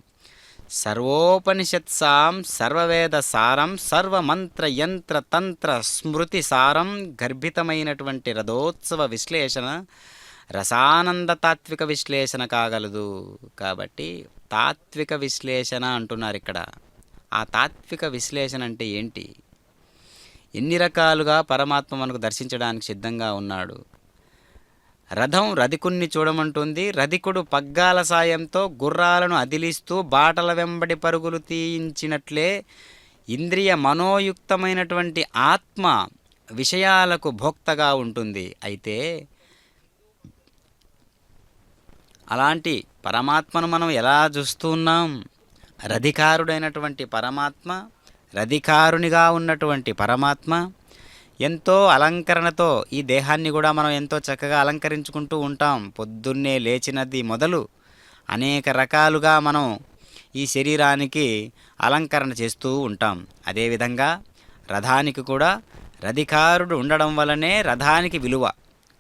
సర్వోపనిషత్సాం సర్వవేద సారం సర్వమంత్ర యంత్ర తంత్ర స్మృతి సారం గర్భితమైనటువంటి రథోత్సవ విశ్లేషణ రసానంద తాత్విక విశ్లేషణ కాగలదు. కాబట్టి తాత్విక విశ్లేషణ అంటున్నారు ఇక్కడ. ఆ తాత్విక విశ్లేషణ అంటే ఏంటి? ఎన్ని రకాలుగా పరమాత్మ మనకు దర్శించడానికి సిద్ధంగా ఉన్నాడు. రథం రధికుణ్ణి చూడమంటుంది. రధికుడు పగ్గాల సాయంతో గుర్రాలను అదిలిస్తూ బాటల వెంబడి పరుగులు తీయించినట్లే ఇంద్రియ మనోయుక్తమైనటువంటి ఆత్మ విషయాలకు భోక్తగా ఉంటుంది. అయితే అలాంటి పరమాత్మను మనం ఎలా చూస్తూ ఉన్నాం? రధికారుడైనటువంటి పరమాత్మ, రధికారునిగా ఉన్నటువంటి పరమాత్మ ఎంతో అలంకరణతో ఈ దేహాన్ని కూడా మనం ఎంతో చక్కగా అలంకరించుకుంటూ ఉంటాం. పొద్దున్నే లేచినది మొదలు అనేక రకాలుగా మనం ఈ శరీరానికి అలంకరణ చేస్తూ ఉంటాం. అదేవిధంగా రథానికి కూడా రధికారుడు ఉండడం వల్లనే రథానికి విలువ.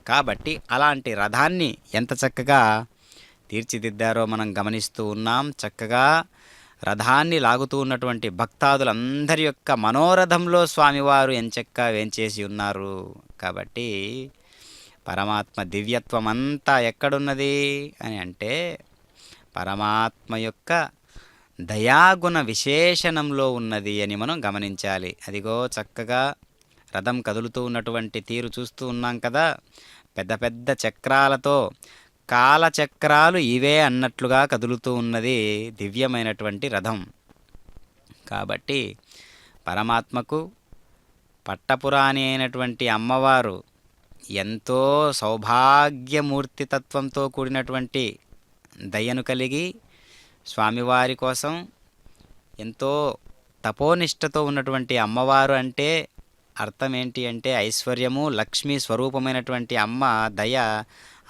కాబట్టి అలాంటి రథాన్ని ఎంత చక్కగా తీర్చిదిద్దారో మనం గమనిస్తూ ఉన్నాం. చక్కగా రథాన్ని లాగుతూ ఉన్నటువంటి భక్తాదులందరి యొక్క మనోరథంలో స్వామివారు ఎంచక్కా వేంచేసి ఉన్నారు. కాబట్టి పరమాత్మ దివ్యత్వం అంతా ఎక్కడున్నది అని అంటే పరమాత్మ యొక్క దయాగుణ విశేషణంలో ఉన్నది అని మనం గమనించాలి. అదిగో చక్కగా రథం కదులుతూ ఉన్నటువంటి తీరు చూస్తూ ఉన్నాం కదా. పెద్ద పెద్ద చక్రాలతో కాలచక్రాలు ఇవే అన్నట్లుగా కదులుతూ ఉన్నది దివ్యమైనటువంటి రథం. కాబట్టి పరమాత్మకు పట్టపురాణి అయినటువంటి అమ్మవారు ఎంతో సౌభాగ్యమూర్తి తత్వంతో కూడినటువంటి దయను కలిగి స్వామివారి కోసం ఎంతో తపోనిష్టతో ఉన్నటువంటి అమ్మవారు అంటే అర్థం ఏంటి అంటే ఐశ్వర్యము లక్ష్మి స్వరూపమైనటువంటి అమ్మ దయ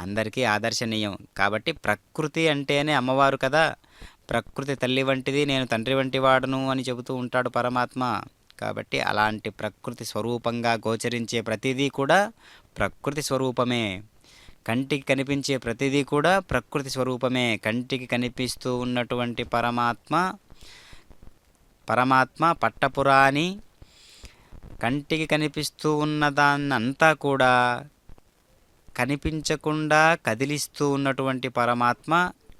అందరికీ ఆదర్శనీయం. కాబట్టి ప్రకృతి అంటేనే అమ్మవారు కదా, ప్రకృతి తల్లి వంటిది, నేను తండ్రి వంటి వాడును అని చెబుతూ ఉంటాడు పరమాత్మ. కాబట్టి అలాంటి ప్రకృతి స్వరూపంగా గోచరించే ప్రతిదీ కూడా ప్రకృతి స్వరూపమే. కంటికి కనిపించే ప్రతిదీ కూడా ప్రకృతి స్వరూపమే. కంటికి కనిపిస్తూ ఉన్నటువంటి పరమాత్మ పట్టపురాణి, కంటికి కనిపిస్తూ ఉన్నదాన్నంతా కూడా కనిపించకుండా కదిలిస్తూ ఉన్నటువంటి పరమాత్మ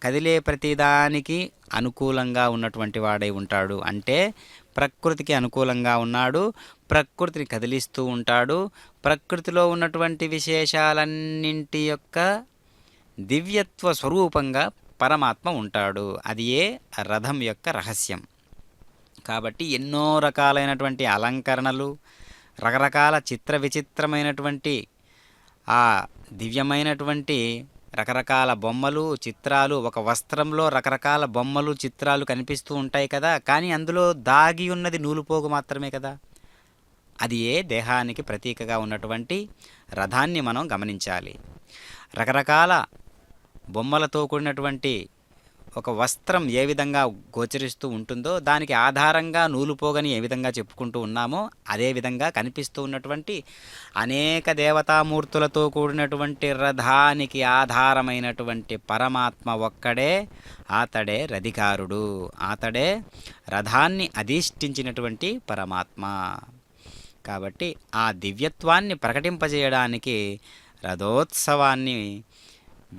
కదిలే ప్రతిదానికి అనుకూలంగా ఉన్నటువంటి వాడై ఉంటాడు. అంటే ప్రకృతికి అనుకూలంగా ఉన్నాడు, ప్రకృతిని కదిలిస్తూ ఉంటాడు. ప్రకృతిలో ఉన్నటువంటి విశేషాలన్నింటి యొక్క దివ్యత్వ స్వరూపంగా పరమాత్మ ఉంటాడు. అది ఏ రథం యొక్క రహస్యం. కాబట్టి ఎన్నో రకాలైనటువంటి అలంకరణలు, రకరకాల చిత్ర విచిత్రమైనటువంటి ఆ దివ్యమైనటువంటి రకరకాల బొమ్మలు చిత్రాలు, ఒక వస్త్రంలో రకరకాల బొమ్మలు చిత్రాలు కనిపిస్తూ ఉంటాయి కదా, కానీ అందులో దాగి ఉన్నది నూలుపోగు మాత్రమే కదా. అది ఏ దేహానికి ప్రతీకగా ఉన్నటువంటి రథాన్ని మనం గమనించాలి. రకరకాల బొమ్మలతో కూడినటువంటి ఒక వస్త్రం ఏ విధంగా గోచరిస్తూ ఉంటుందో దానికి ఆధారంగా నూలుపోగని ఏ విధంగా చెప్పుకుంటూ ఉన్నామో అదేవిధంగా కనిపిస్తూ ఉన్నటువంటి అనేక దేవతామూర్తులతో కూడినటువంటి రథానికి ఆధారమైనటువంటి పరమాత్మ ఒక్కడే. అతడే రధికారుడు, అతడే రథాన్ని అధిష్ఠించినటువంటి పరమాత్మ. కాబట్టి ఆ దివ్యత్వాన్ని ప్రకటింపజేయడానికి రథోత్సవాన్ని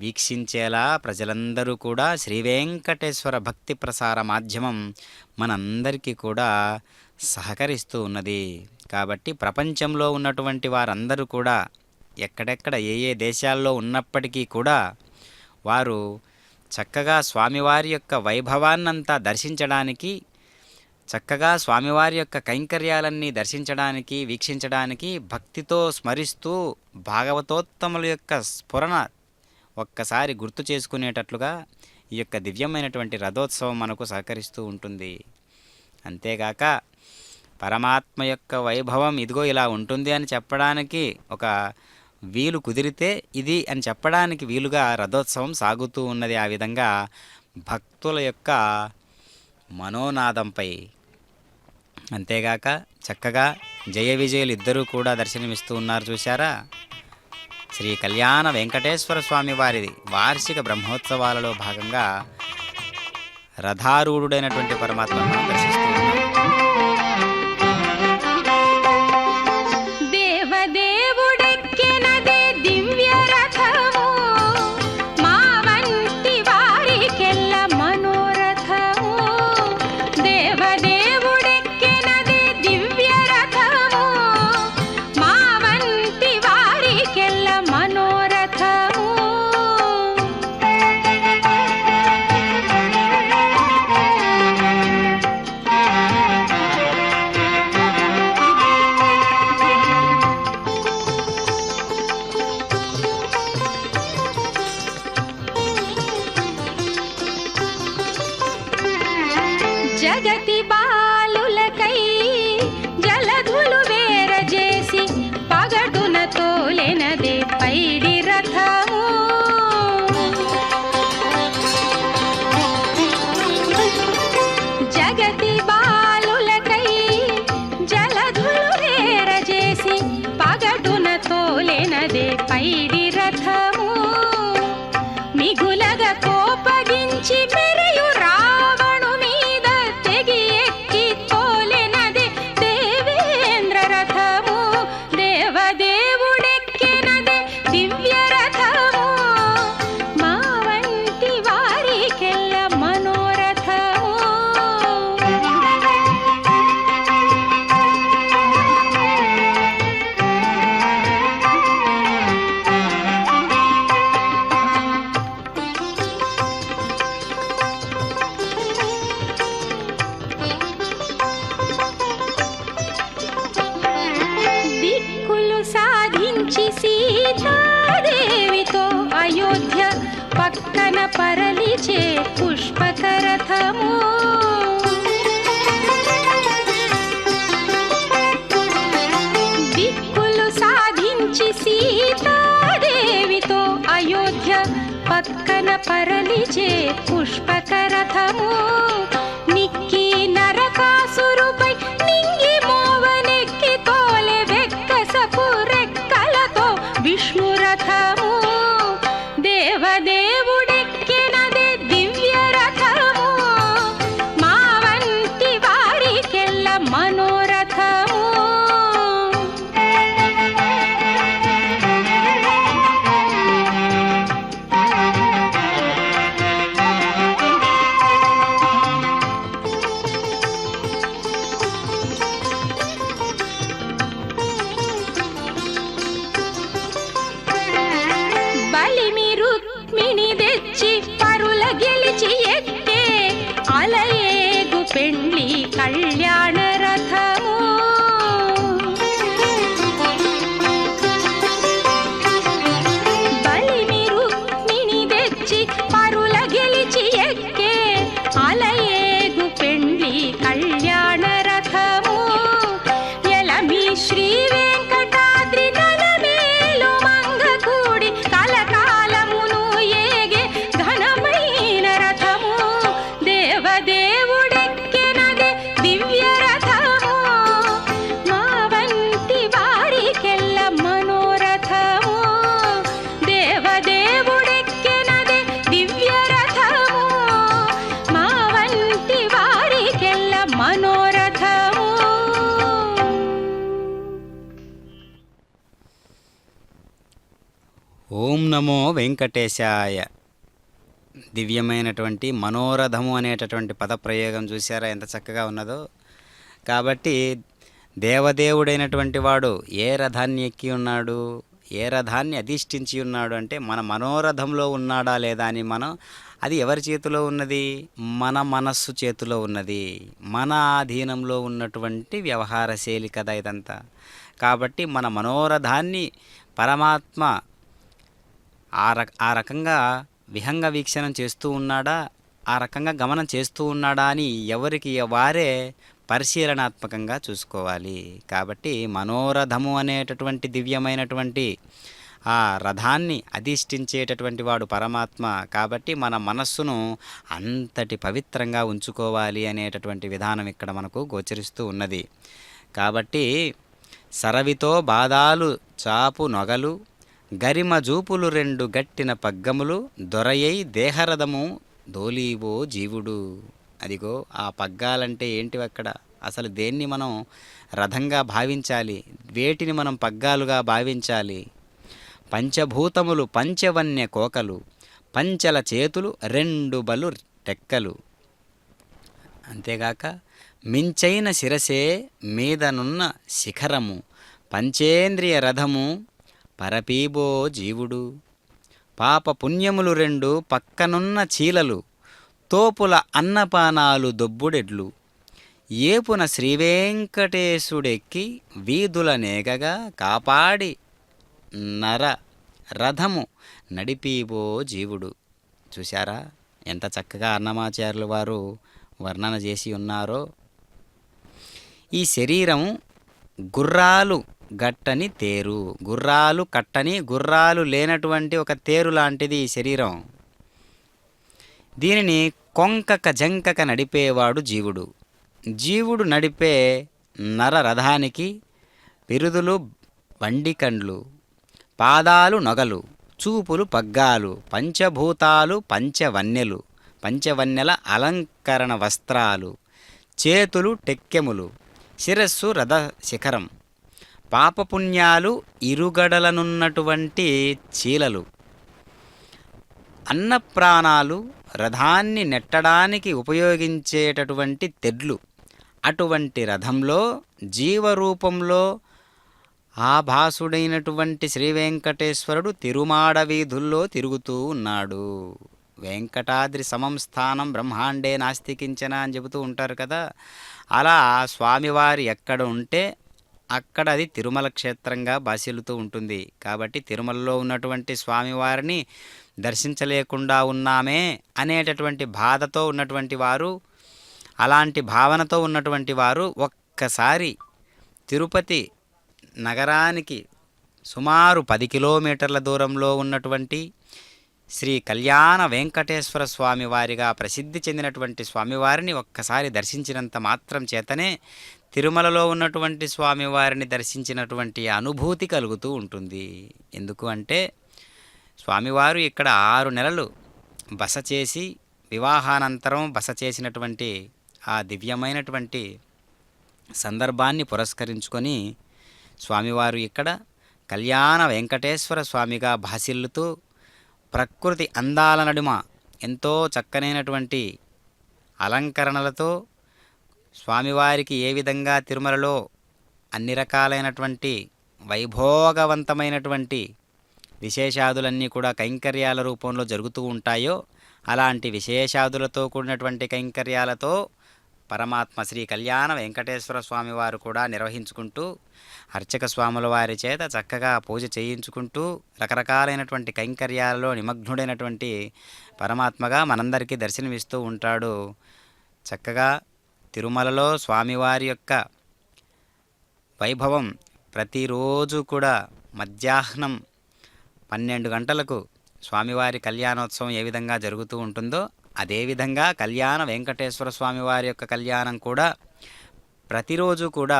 వీక్షించేలా ప్రజలందరూ కూడా శ్రీ వెంకటేశ్వర భక్తి ప్రసార మాధ్యమం మనందరికీ కూడా సహకరిస్తూ ఉన్నది. కాబట్టి ప్రపంచంలో ఉన్నటువంటి వారందరూ కూడా ఎక్కడెక్కడ ఏ ఏ దేశాల్లో ఉన్నప్పటికీ కూడా వారు చక్కగా స్వామివారి యొక్క వైభవాన్నంతా దర్శించడానికి, చక్కగా స్వామివారి యొక్క కైంకర్యాలన్నీ దర్శించడానికి, వీక్షించడానికి భక్తితో స్మరిస్తూ భాగవతోత్తముల యొక్క స్ఫురణ ఒక్కసారి గుర్తు చేసుకునేటట్లుగా ఈ యొక్క దివ్యమైనటువంటి రథోత్సవం మనకు సహకరిస్తూ ఉంటుంది. అంతేగాక పరమాత్మ యొక్క వైభవం ఇదిగో ఇలా ఉంటుంది అని చెప్పడానికి ఒక వీలు కుదిరితే ఇది అని చెప్పడానికి వీలుగా రథోత్సవం సాగుతూ ఉన్నది. ఆ విధంగా భక్తుల యొక్క మనోనాదంపై. అంతేగాక చక్కగా జయ విజయులు ఇద్దరూ కూడా దర్శనమిస్తూ ఉన్నారు. చూశారా? శ్రీ కళ్యాణ వెంకటేశ్వర స్వామి వారిది వార్షిక బ్రహ్మోత్సవాలలో భాగంగా రథారూఢుడైనటువంటి పరమాత్మను మనం దర్శిస్తూ ఉన్నాం. దేవదేవుడెక్కెనదే దివ్య రథము, మా వంటి వారికెల్ల మనోరథము. దేవదేవుడెక్కెనదే దివ్య రథము, మా వంటి వారికెల్ల మనోరథము. జగతి బాలులకై జలధులు వేరజేసి పగటున తోలెనదే పైడి రథము. జగతి బాలులకై జలధులు వేరజేసి పగటున తోలెనదే పైడి రథము. మిగులగ కోపగించి మెరయు రావణు మీద తెగి ఎక్కి తోలెనదే దేవేంద్ర రథము. దేవదేవుడెక్కెనదే దివ్య రథము, మా వంటి వారికెల్ల మనోరథము. దిక్కులు సాధించి సీతాదేవితో అయోధ్య పక్కన పరలిచే పుష్పక రథము. పక్కన పరలిచే పుష్పకరథము నిక్కి నరకాసురుపై నింగి మోవనెక్కి తోలె వెక్కసపు రెక్కలతో విష్ణురథము దేవదేవుడెక్కినదే దివ్య రథము మా వంటి వారికెల్ల మనోరథము బలిమి రుక్మిణి తెచ్చి పరుల గెలిచి ఎక్కే అలయేగు పెండ్లి కళ్యాణ రథము బలిమి రుక్మిణి తెచ్చి పరుల గెలిచి ఎక్కే అలయేగు పెండ్లి కళ్యాణ రథము ఎలమి శ్రీ వెంకటాద్రి నలమేలు మంగకూడి కలకాలమును ఏగే ఘనమైన రథము దేవదేవుడెక్కినదే దివ్య రథము మా వంటి వారికెల్ల మనోరథము దేవదేవుడెక్కినదే దివ్య రథము మా వంటి వారికెల్ల మనోరథము. ఓం నమో వెంకటేశాయ. దివ్యమైనటువంటి మనోరథము అనేటటువంటి పదప్రయోగం చూసారా ఎంత చక్కగా ఉన్నదో. కాబట్టి దేవదేవుడైనటువంటి వాడు ఏ రథాన్ని ఎక్కి ఉన్నాడు, ఏ రథాన్ని అధిష్ఠించి ఉన్నాడు అంటే మన మనోరథంలో ఉన్నాడా లేదా అని మనం, అది ఎవరి చేతిలో ఉన్నది? మన మనస్సు చేతిలో ఉన్నది, మన ఆధీనంలో ఉన్నటువంటి వ్యవహార శైలి కదా ఇదంతా. కాబట్టి మన మనోరథాన్ని పరమాత్మ ఆ రకంగా విహంగ వీక్షణం చేస్తూ ఉన్నాడా, ఆ రకంగా గమనం చేస్తూ ఉన్నాడా అని ఎవరికి వారే పరిశీలనాత్మకంగా చూసుకోవాలి. కాబట్టి మనోరథము అనేటటువంటి దివ్యమైనటువంటి ఆ రథాన్ని అధిష్ఠించేటటువంటి వాడు పరమాత్మ. కాబట్టి మన మనస్సును అంతటి పవిత్రంగా ఉంచుకోవాలి అనేటటువంటి విధానం ఇక్కడ మనకు గోచరిస్తూ ఉన్నది. కాబట్టి సరవితో బాదాలు చాపు నొగలు గరిమ జూపులు రెండు గట్టిన పగ్గములు దొరయై దేహరథము దోలీవో జీవుడు. అదిగో ఆ పగ్గాలంటే ఏంటివి అక్కడ? అసలు దేన్ని మనం రథంగా భావించాలి, వేటిని మనం పగ్గాలుగా భావించాలి? పంచభూతములు పంచవన్య కోకలు పంచల చేతులు రెండు బలు టెక్కలు. అంతేగాక మించైన శిరసే మీదనున్న శిఖరము పంచేంద్రియ రథము పరపీబో జీవుడు. పాప పుణ్యములు రెండు పక్కనున్న చీలలు తోపుల అన్నపానాలు దొబ్బుడెడ్లు ఏపున శ్రీవేంకటేశుడెక్కి వీధుల నేగగా కాపాడి నర రథము నడిపీబో జీవుడు. చూశారా ఎంత చక్కగా అన్నమాచార్యులు వారు వర్ణన చేసి ఉన్నారో. ఈ శరీరం గుర్రాలు గట్టని తేరు, గుర్రాలు కట్టని, గుర్రాలు లేనటువంటి ఒక తేరు లాంటిది ఈ శరీరం. దీనిని కొంకక జంకక నడిపేవాడు జీవుడు. జీవుడు నడిపే నర రథానికి పిరుదులు బండి కండ్లు, పాదాలు నొగలు, చూపులు పగ్గాలు, పంచభూతాలు పంచవన్యలు, పంచవన్యల అలంకరణ వస్త్రాలు, చేతులు టెక్కెములు, శిరస్సు రథ శిఖరం, పాపపుణ్యాలు ఇరుగడలనున్నటువంటి చీలలు, అన్నప్రాణాలు రథాన్ని నెట్టడానికి ఉపయోగించేటటువంటి తెడ్లు. అటువంటి రథంలో జీవరూపంలో ఆభాసుడైనటువంటి శ్రీ వెంకటేశ్వరుడు తిరుమాడ వీధుల్లో తిరుగుతూ ఉన్నాడు. వెంకటాద్రి సమం స్థానం బ్రహ్మాండే నాస్తికించన అని చెబుతూ ఉంటారు కదా. అలా స్వామివారి ఎక్కడ ఉంటే అక్కడ అది తిరుమల క్షేత్రంగా బాసిల్లుతూ ఉంటుంది. కాబట్టి తిరుమలలో ఉన్నటువంటి స్వామివారిని దర్శించలేకుండా ఉన్నామే అనేటటువంటి బాధతో ఉన్నటువంటి వారు, అలాంటి భావనతో ఉన్నటువంటి వారు ఒక్కసారి తిరుపతి నగరానికి సుమారు 10 కిలోమీటర్ల దూరంలో ఉన్నటువంటి శ్రీ కళ్యాణ వెంకటేశ్వర స్వామి వారిగా ప్రసిద్ధి చెందినటువంటి స్వామివారిని ఒక్కసారి దర్శించినంత మాత్రం చేతనే తిరుమలలో ఉన్నటువంటి స్వామివారిని దర్శించినటువంటి అనుభూతి కలుగుతూ ఉంటుంది. ఎందుకు అంటే స్వామివారు ఇక్కడ 6 నెలలు బస చేసి వివాహానంతరం బస చేసినటువంటి ఆ దివ్యమైనటువంటి సందర్భాన్ని పురస్కరించుకొని స్వామివారు ఇక్కడ కళ్యాణ వెంకటేశ్వర స్వామిగా భాసిల్లుతూ ప్రకృతి అందాల నడుమ ఎంతో చక్కనైనటువంటి అలంకరణలతో స్వామివారికి ఏ విధంగా తిరుమలలో అన్ని రకాలైనటువంటి వైభోగవంతమైనటువంటి విశేషాదులన్నీ కూడా కైంకర్యాల రూపంలో జరుగుతూ ఉంటాయో అలాంటి విశేషాదులతో కూడినటువంటి కైంకర్యాలతో పరమాత్మ శ్రీ కళ్యాణ వెంకటేశ్వర స్వామివారు కూడా నిర్వహించుకుంటూ అర్చక స్వాముల వారి చేత చక్కగా పూజ చేయించుకుంటూ రకరకాలైనటువంటి కైంకర్యాలలో నిమగ్నుడైనటువంటి పరమాత్మగా మనందరికీ దర్శనమిస్తూ ఉంటాడు. చక్కగా తిరుమలలో స్వామివారి యొక్క వైభవం ప్రతిరోజు కూడా మధ్యాహ్నం 12 గంటలకు స్వామివారి కళ్యాణోత్సవం ఏ విధంగా జరుగుతూ ఉంటుందో అదేవిధంగా కళ్యాణ వెంకటేశ్వర స్వామివారి యొక్క కళ్యాణం కూడా ప్రతిరోజు కూడా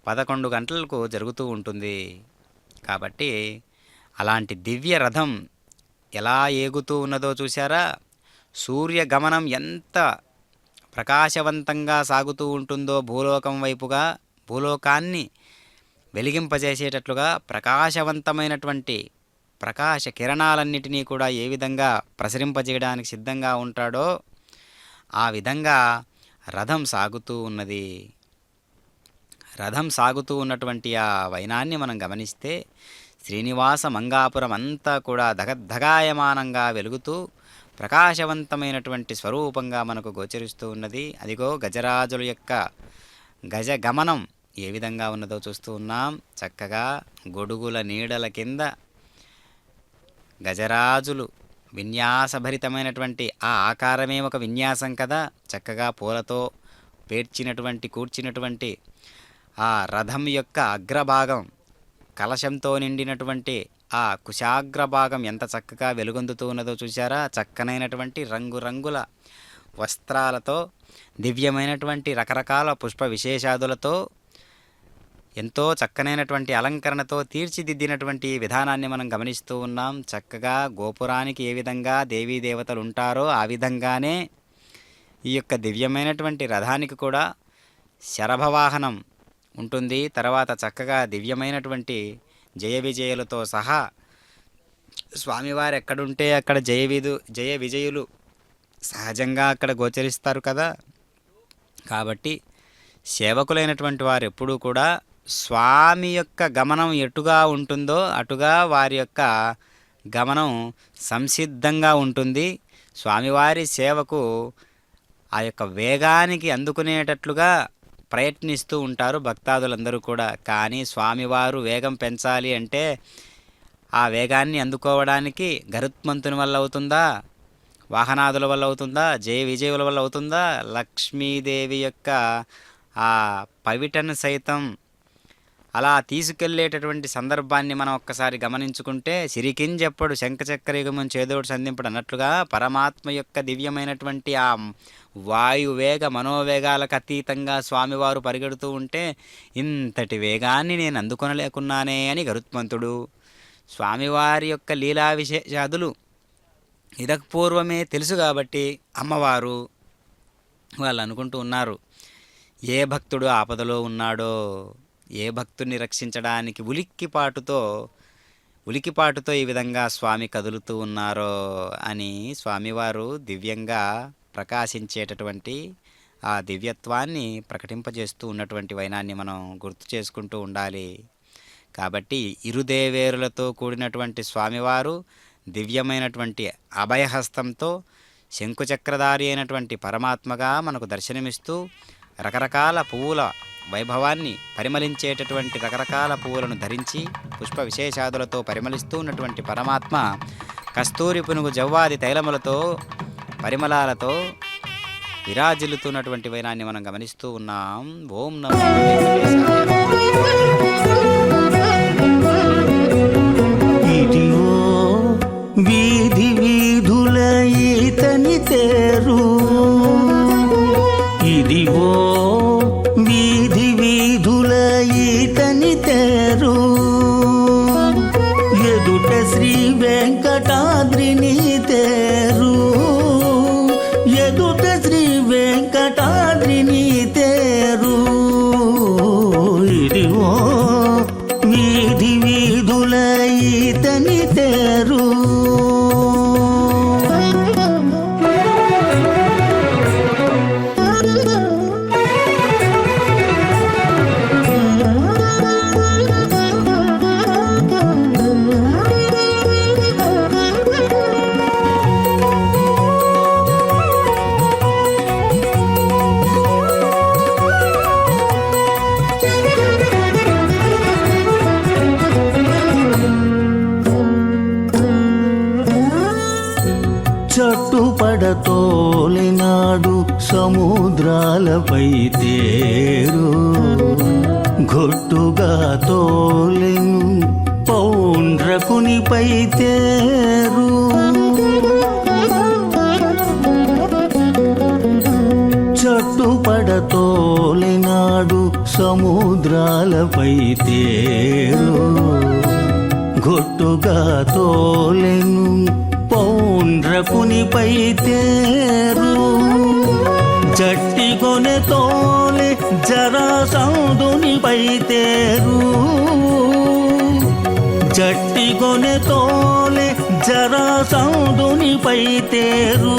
11 గంటలకు జరుగుతూ ఉంటుంది. కాబట్టి అలాంటి దివ్య రథం ఎలా ఏగుతూ ఉన్నదో చూసారా? సూర్యగమనం ఎంత ప్రకాశవంతంగా సాగుతూ ఉంటుందో భూలోకం వైపుగా, భూలోకాన్ని వెలిగింపజేసేటట్లుగా ప్రకాశవంతమైనటువంటి ప్రకాశ కిరణాలన్నిటినీ కూడా ఏ విధంగా ప్రసరింపజేయడానికి సిద్ధంగా ఉంటాడో ఆ విధంగా రథం సాగుతూ ఉన్నది. రథం సాగుతూ ఉన్నటువంటి ఆ వైనాన్ని మనం గమనిస్తే శ్రీనివాస మంగాపురం అంతా కూడా దగద్ధగాయమానంగా వెలుగుతూ ప్రకాశవంతమైనటువంటి స్వరూపంగా మనకు గోచరిస్తూ ఉన్నది. అదిగో గజరాజుల యొక్క గజగమనం ఏ విధంగా ఉన్నదో చూస్తూ ఉన్నాం. చక్కగా గొడుగుల నీడల కింద గజరాజులు విన్యాసభరితమైనటువంటి ఆ ఆకారమే ఒక విన్యాసం కదా. చక్కగా పూలతో కూర్చినటువంటి ఆ రథం యొక్క అగ్రభాగం కలశంతో నిండినటువంటి ఆ కుశాగ్రభాగం ఎంత చక్కగా వెలుగొందుతూ ఉన్నదో చూశారా? చక్కనైనటువంటి రంగురంగుల వస్త్రాలతో దివ్యమైనటువంటి రకరకాల పుష్ప విశేషాదులతో ఎంతో చక్కనైనటువంటి అలంకరణతో తీర్చిదిద్దినటువంటి విధానాన్ని మనం గమనిస్తూ ఉన్నాం. చక్కగా గోపురానికి ఏ విధంగా దేవీ దేవతలు ఉంటారో ఆ విధంగానే ఈ యొక్క దివ్యమైనటువంటి రథానికి కూడా శరభవాహనం ఉంటుంది. తర్వాత చక్కగా దివ్యమైనటువంటి జయ విజయులతో సహా స్వామివారు ఎక్కడుంటే అక్కడ జయ విజయులు సహజంగా అక్కడ గోచరిస్తారు కదా. కాబట్టి సేవకులైనటువంటి వారు ఎప్పుడూ కూడా స్వామి యొక్క గమనం ఎటుగా ఉంటుందో అటుగా వారి యొక్క గమనం సంసిద్ధంగా ఉంటుంది. స్వామివారి సేవకు ఆ యొక్క వేగానికి అందుకునేటట్లుగా ప్రయత్నిస్తూ ఉంటారు భక్తాదులందరూ కూడా. కానీ స్వామివారు వేగం పెంచాలి అంటే ఆ వేగాన్ని అందుకోవడానికి గరుత్మంతుని వల్ల అవుతుందా, వాహనాదుల వల్ల అవుతుందా, జయ విజయుల వల్ల అవుతుందా, లక్ష్మీదేవి యొక్క ఆ పవిటను సైతం అలా తీసుకెళ్లేటటువంటి సందర్భాన్ని మనం ఒక్కసారి గమనించుకుంటే సిరికింజెప్పడు శంఖచక్రయుగమం చేదోడు సంధింపడు అన్నట్లుగా పరమాత్మ యొక్క దివ్యమైనటువంటి ఆ వాయువేగ మనోవేగాలకు అతీతంగా స్వామివారు పరిగెడుతూ ఉంటే ఇంతటి వేగాన్ని నేను అందుకొనలేకున్నానే అని గరుత్మంతుడు స్వామివారి యొక్క లీలా విశేషాదులు ఇదకు పూర్వమే తెలుసు కాబట్టి అమ్మవారు వాళ్ళు అనుకుంటూ ఉన్నారు, ఏ భక్తుడు ఆపదలో ఉన్నాడో, ఏ భక్తుడిని రక్షించడానికి ఉలికిపాటుతో ఈ విధంగా స్వామి కదులుతూ ఉన్నారో అని స్వామివారు దివ్యంగా ప్రకాశించేటటువంటి ఆ దివ్యత్వాన్ని ప్రకటింపజేస్తూ ఉన్నటువంటి వైనాన్ని మనం గుర్తు చేసుకుంటూ ఉండాలి. కాబట్టి ఇరుదేవేరులతో కూడినటువంటి స్వామివారు దివ్యమైనటువంటి అభయహస్తంతో శంకుచక్రధారి అయినటువంటి పరమాత్మగా మనకు దర్శనమిస్తూ రకరకాల పువ్వుల వైభవాన్ని పరిమళించేటటువంటి రకరకాల పువ్వులను ధరించి పుష్ప విశేషాదులతో పరిమళిస్తూ ఉన్నటువంటి పరమాత్మ కస్తూరి పునుగు జవ్వాది తైలములతో పరిమళాలతో విరాజిల్లుతున్నటువంటి వైనాన్ని మనం గమనిస్తూ ఉన్నాం. ఓం నమో ఇదిగో వీధి ఎదుట శ్రీ వెంకటాద్రిని తేరు, ఎదుట శ్రీ వెంకటాద్రిని తేరు. ఇదిగో వీధి వీధుల ఈతని తేరు. చట్టుపడతోలినాడు సముద్రాలపై తేరు, గొట్టుగా తోలెను పౌండ్రకునిపై తేరు. చట్టుపడతోలినాడు సముద్రాలపై తేరు, గొట్టుగా తోలెను పౌండ్రకునిపై తేరు. జట్టి కొనె తోలె జరాసంధునిపై తేరు, జట్టి కొనె తోలె జరాసంధునిపై తేరు.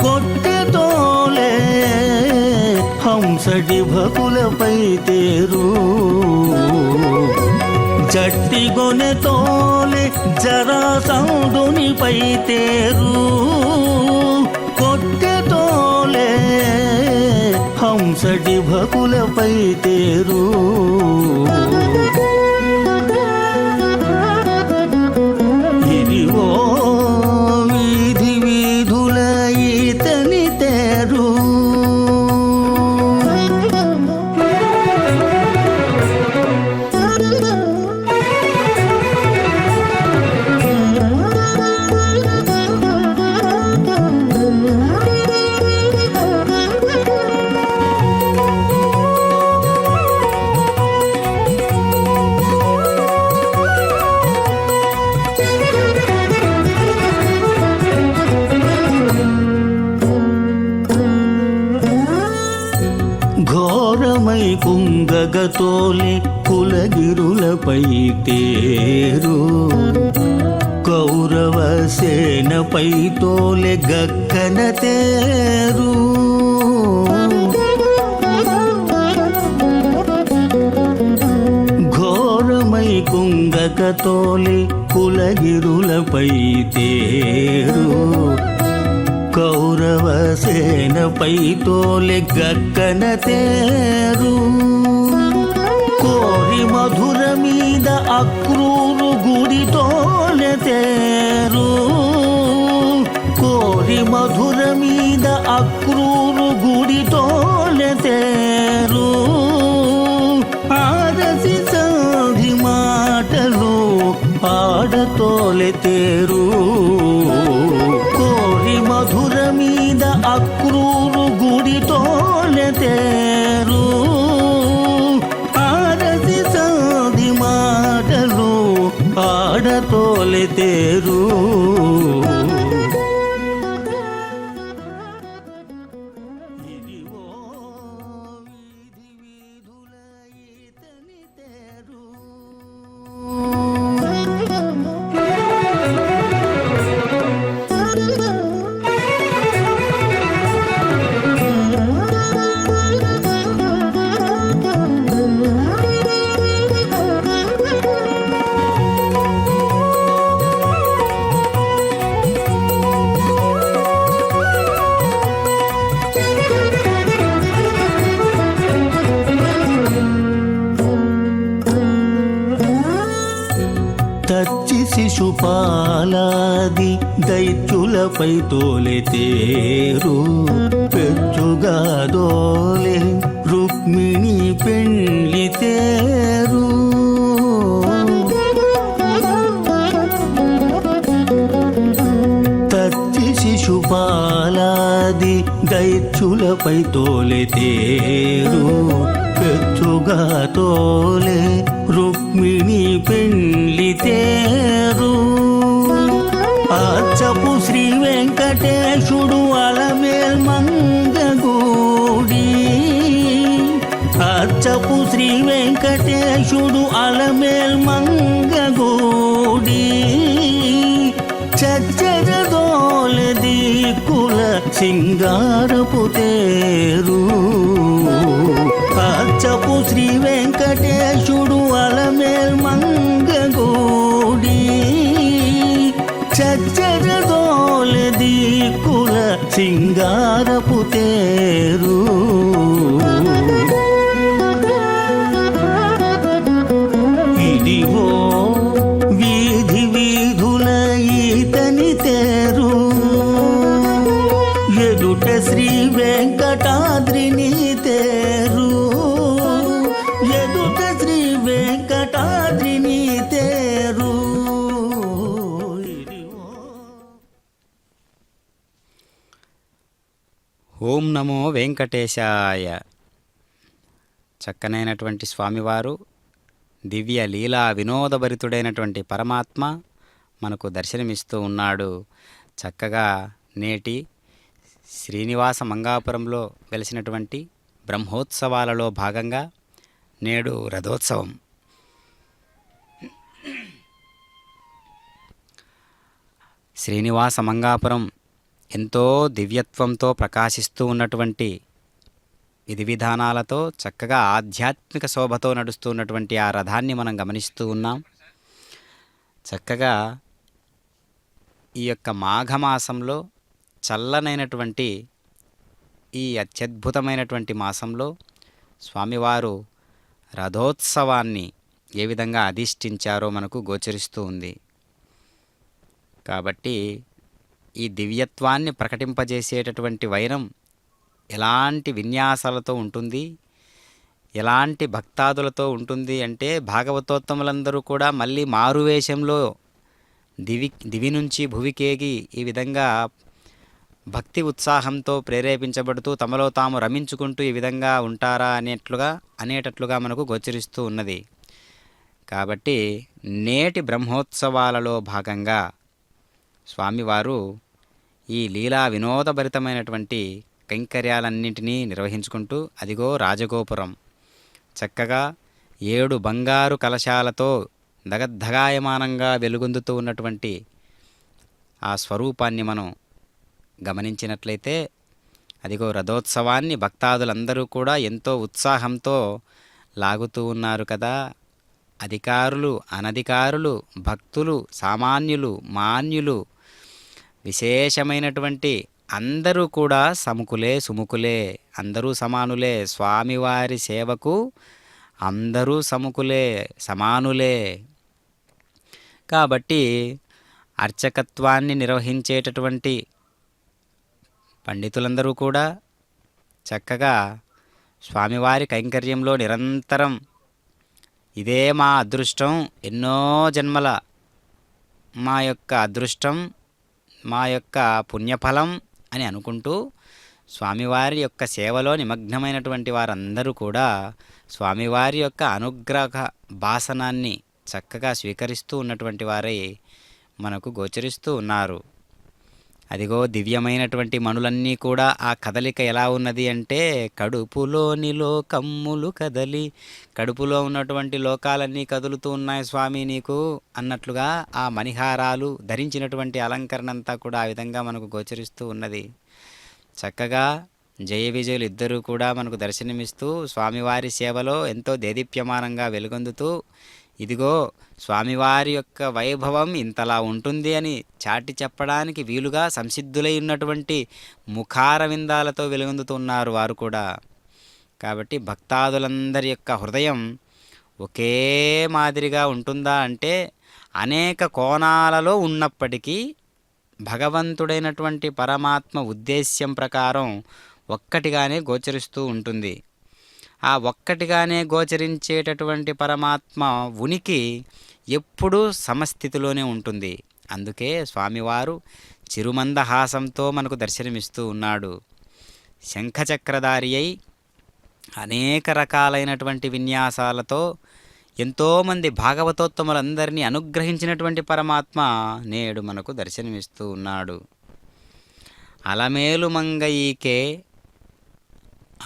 కొట్టె తోలే హంసటి భకులపై తేరు, జట్టి కొనె తోలె జరాసంధునిపై తేరు. కొట్టె తోలే హంసటి భకులపై తేరు. ఇదిగో వీధి వీధుల ఈతని తేరు. ఘోరమై కుంగగతోలి కులగిరులపై తేరు, కౌరవ సేనపై తోలె గక్కన తేరు. ఘోరమై కుంగగతోలి కులగిరులపై తేరు, కౌరవ సేనపై తోలె గక్కన తేరు. కోరి మధుర మీద అక్రూరు గుడి తోలె తేరు, కోరి మధుర మీద అక్రూరు గుడి తోలె తేరు. ఆరసి సాధి మాటలు ఆడతోలె తేరు, కోరి మధుర మీద అక్రూరు గుడి తోలె తేరు. ఆరసి సాధి మాటలు ఆడతోలె తేరు. తచ్చి శిశుపాలాది దైత్యులపై తోలె తేరు, పెచ్చుగా దోలె రుక్మిణి పెండ్లి తేరు. తచ్చి శిశుపాలాది దైత్యులపై తోలె తేరు, పెచ్చుగా తోలె రుక్మిణి రుక్మిణి పెండ్లి తేరు అచ్చపు శ్రీ వెంకటేశుడు అలమేల్ మంగగూడి అచ్చపు శ్రీ వెంకటేశుడు అలమేల్ మంగగూడి చచ్చరదోల దిక్కుల సింగారపు తేరు అచ్చపు శ్రీ వెంకటేశుడు అలమేల్ మంగగూడి చచ్చరదోల దిక్కుల సింగారపు తేరు ఇదిగో వీధి వీధుల ఈతని తేరు ఎదుట శ్రీ వెంకటాద్రిని తేరు ఎదుట శ్రీ వెంకటాద్రిని తేరు ఇదిగో. ఓం నమో వెంకటేశాయ. చక్కనైనటువంటి స్వామివారు దివ్య లీలా వినోదభరితుడైనటువంటి పరమాత్మ మనకు దర్శనమిస్తూ ఉన్నాడు. చక్కగా నేటి శ్రీనివాస మంగాపురంలో వెలిసినటువంటి బ్రహ్మోత్సవాలలో భాగంగా నేడు రథోత్సవం. శ్రీనివాస మంగాపురం ఎంతో దివ్యత్వంతో ప్రకాశిస్తూ ఉన్నటువంటి విధి విధానాలతో చక్కగా ఆధ్యాత్మిక శోభతో నడుస్తూ ఉన్నటువంటి ఆ రథాన్ని మనం గమనిస్తూ ఉన్నాం. చక్కగా ఈ యొక్క మాఘమాసంలో చల్లనైనటువంటి ఈ అత్యద్భుతమైనటువంటి మాసంలో స్వామివారు రథోత్సవాన్ని ఏ విధంగా అధిష్ఠించారో మనకు గోచరిస్తూ ఉంది. కాబట్టి ఈ దివ్యత్వాన్ని ప్రకటింపజేసేటటువంటి వైనం ఎలాంటి విన్యాసాలతో ఉంటుంది, ఎలాంటి భక్తాదులతో ఉంటుంది అంటే భాగవతోత్తములందరూ కూడా మళ్ళీ మారువేషంలో దివి నుంచి భువికేగి ఈ విధంగా భక్తి ఉత్సాహంతో ప్రేరేపించబడుతూ తమలో తాము రమించుకుంటూ ఈ విధంగా ఉంటారా అనేటట్లుగా మనకు గోచరిస్తూ ఉన్నది. కాబట్టి నేటి బ్రహ్మోత్సవాలలో భాగంగా స్వామివారు ఈ లీలా వినోదభరితమైనటువంటి కైంకర్యాలన్నింటినీ నిర్వహించుకుంటూ అదిగో రాజగోపురం చక్కగా 7 బంగారు కలశాలతో దగద్ధగాయమానంగా వెలుగొందుతూ ఉన్నటువంటి ఆ స్వరూపాన్ని మనం గమనించినట్లయితే అదిగో రథోత్సవాన్ని భక్తాదులందరూ కూడా ఎంతో ఉత్సాహంతో లాగుతూ ఉన్నారు కదా. అధికారులు, అనధికారులు, భక్తులు, సామాన్యులు, మాన్యులు, విశేషమైనటువంటి అందరూ కూడా సముకులే సుముకులే, అందరూ సమానులే. స్వామివారి సేవకు అందరూ సముకులే, సమానులే. కాబట్టి అర్చకత్వాన్ని నిర్వహించేటటువంటి పండితులందరూ కూడా చక్కగా స్వామివారి కైంకర్యంలో నిరంతరం ఇదే మా అదృష్టం, ఎన్నో జన్మల మా యొక్క అదృష్టం, మా యొక్క పుణ్యఫలం అని అనుకుంటూ స్వామివారి యొక్క సేవలో నిమగ్నమైనటువంటి వారందరూ కూడా స్వామివారి యొక్క అనుగ్రహ భాసనాన్ని చక్కగా స్వీకరిస్తూ ఉన్నటువంటి వారై మనకు గోచరిస్తూ ఉన్నారు. దివ్యమైనటువంటి మణులన్నీ కూడా ఆ కదలిక ఎలా ఉన్నది అంటే కడుపులోని లోకమ్ములు కదలి, కడుపులో ఉన్నటువంటి లోకాలన్నీ కదులుతూ ఉన్నాయి స్వామి నీకు అన్నట్లుగా ఆ మణిహారాలు ధరించినటువంటి అలంకరణ అంతా కూడా ఆ విధంగా మనకు గోచరిస్తూ ఉన్నది. చక్కగా జయ విజయులు ఇద్దరూ కూడా మనకు దర్శనమిస్తూ స్వామివారి సేవలో ఎంతో దేదీప్యమానంగా వెలుగొందుతూ ఇదిగో స్వామివారి యొక్క వైభవం ఇంతలా ఉంటుంది అని చాటి చెప్పడానికి వీలుగా సంసిద్ధులై ఉన్నటువంటి ముఖారవిందాలతో వెలుగొందుతున్నారు వారు కూడా. కాబట్టి భక్తాదులందరి యొక్క హృదయం ఒకే మాదిరిగా ఉంటుందా అంటే అనేక కోణాలలో ఉన్నప్పటికీ భగవంతుడైనటువంటి పరమాత్మ ఉద్దేశ్యం ప్రకారం ఒక్కటిగానే గోచరిస్తూ ఉంటుంది. ఆ ఒక్కటిగానే గోచరించేటటువంటి పరమాత్మ ఉనికి ఎప్పుడూ సమస్థితిలోనే ఉంటుంది. అందుకే స్వామివారు చిరుమందహాసంతో మనకు దర్శనమిస్తూ ఉన్నాడు. శంఖచక్రధారి అయి అనేక రకాలైనటువంటి విన్యాసాలతో ఎంతోమంది భాగవతోత్తములందరినీ అనుగ్రహించినటువంటి పరమాత్మ నేడు మనకు దర్శనమిస్తూ ఉన్నాడు. అలమేలు మంగయికే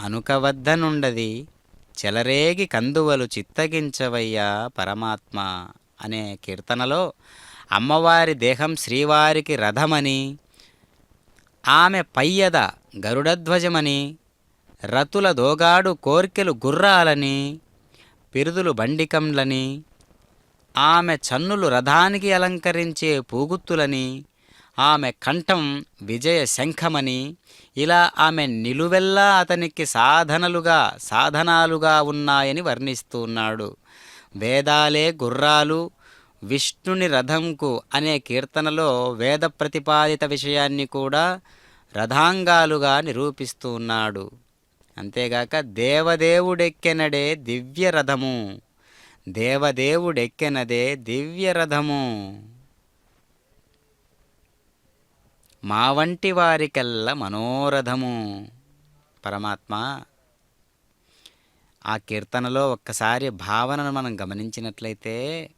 అనుకవద్దనుండది చెలరేగి కందువలు చిత్తగించవయ్యా పరమాత్మ అనే కీర్తనలో అమ్మవారి దేహం శ్రీవారికి రథమని, ఆమె పయ్యద గరుడధ్వజమని, రతుల దోగాడు కోర్కెలు గుర్రాలని, పిరుదులు బండికంలని, ఆమె చన్నులు రథానికి అలంకరించే పూగుత్తులని, ఆమె కంఠం విజయ శంఖమని, ఇలా ఆమె నిలువెల్లా అతనికి సాధనాలుగా ఉన్నాయని వర్ణిస్తూ ఉన్నాడు. వేదాలే గుర్రాలు విష్ణుని రథంకు అనే కీర్తనలో వేద ప్రతిపాదిత విషయాన్ని కూడా రథాంగాలుగా నిరూపిస్తూ ఉన్నాడు. అంతేగాక దేవదేవుడెక్కెనడే దివ్య రథము, దేవదేవుడెక్కెనదే దివ్య రథము, మా వంటి వారికెల్ల మనోరథము. పరమాత్మ ఆ కీర్తనలో ఒక్కసారి భావనను మనం గమనించినట్లయితే,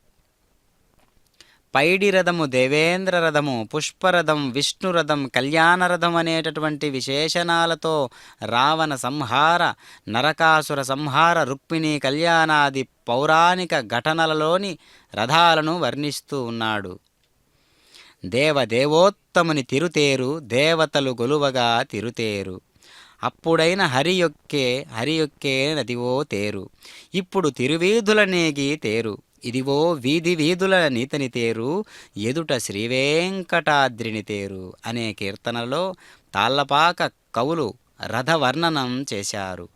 పైడి రథము దేవేంద్ర రథము, పుష్పరథం విష్ణురథం, కళ్యాణరథం అనేటటువంటి విశేషణాలతో రావణ సంహార, నరకాసుర సంహార, రుక్మిణీ కళ్యాణాది పౌరాణిక ఘటనలలోని రథాలను వర్ణిస్తూ ఉన్నాడు. దేవదేవోత్తముని తిరుతేరు, దేవతలు గొలువగా తిరుతేరు, అప్పుడైన హరియొక్కే నదివో తేరు, ఇప్పుడు తిరువీధుల నేగి తేరు, ఇదివో వీధి వీధుల నీతని తేరు, ఎదుట శ్రీవేంకటాద్రిని తేరు అనే కీర్తనలో తాళ్లపాక కవులు రథవర్ణనం చేశారు.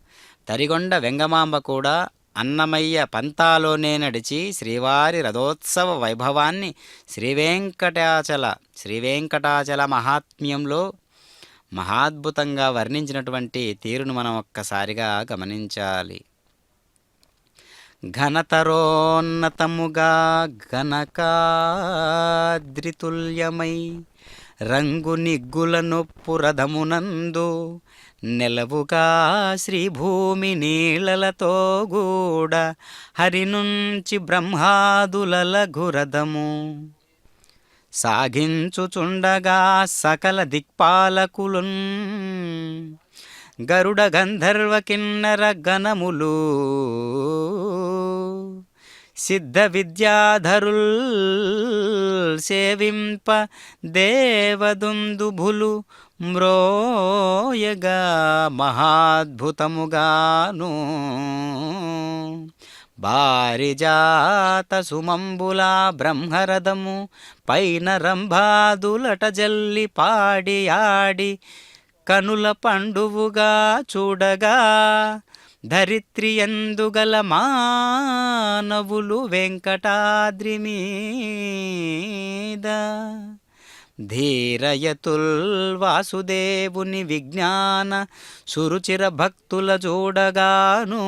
తరిగొండ వెంగమాంబ కూడా అన్నమయ్య పంతాలోనే నడిచి శ్రీవారి రథోత్సవ వైభవాన్ని శ్రీవేంకటాచల మహాత్మ్యంలో మహాద్భుతంగా వర్ణించినటువంటి తీరును మనం ఒక్కసారిగా గమనించాలి. ఘనతరోన్నతముగా ఘనకాద్రితుల్యమై రంగు నిగ్గుల నొప్పు రథమునందు నెలవుగా శ్రీభూమి నీళ్ళలతో గూడ హరి నుంచి బ్రహ్మాదుల లఘురథము సాగించుచుండగా సకల దిక్పాలకులున్ గరుడ గంధర్వ కిన్నర గణములు సిద్ధ విద్యాధరుల్ సేవింప దేవదుందుభులు మ్రోయగా మహాద్భుతముగాను బారిజాత సుమంబులా బ్రహ్మరథము పైన రంభాదులట జల్లి పాడి ఆడి కనుల పండువుగా చూడగా ధరిత్రియందుగల మానవులు వెంకటాద్రి మీద ధీరయతుల్ వాసుదేవుని విజ్ఞాన సురుచిర భక్తుల చూడగాను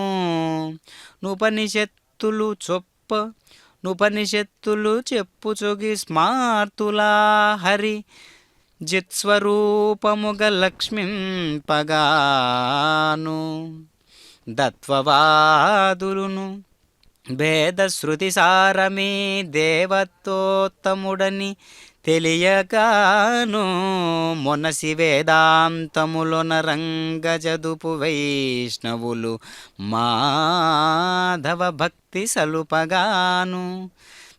నుపనిషత్తులు చెప్పుచొగి స్మార్తులా హరి జిత్స్వరూపముగ లక్ష్మింపగాను దత్వవాదులును భేదశ్రుతి సారమే దేవతోత్తముడని తెలియగాను మొనసి వేదాంతములొన రంగజదుపు వైష్ణవులు మాధవ భక్తి సలుపగాను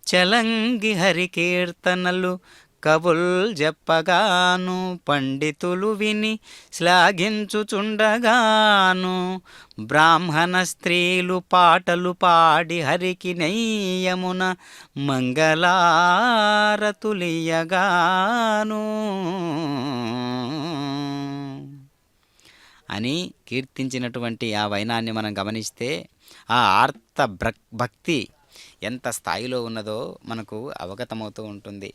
చలంగి హరి కీర్తనలు కవుల్ చెప్పగాను పండితులు విని శ్లాఘించుచుండగాను బ్రాహ్మణ స్త్రీలు పాటలు పాడి హరికి నయ్యమున మంగళారతులియగాను అని కీర్తించినటువంటి ఆ వైనాన్ని మనం గమనిస్తే ఆ ఆర్త భక్తి ఎంత స్థాయిలో ఉన్నదో మనకు అవగతమవుతూ ఉంటుంది.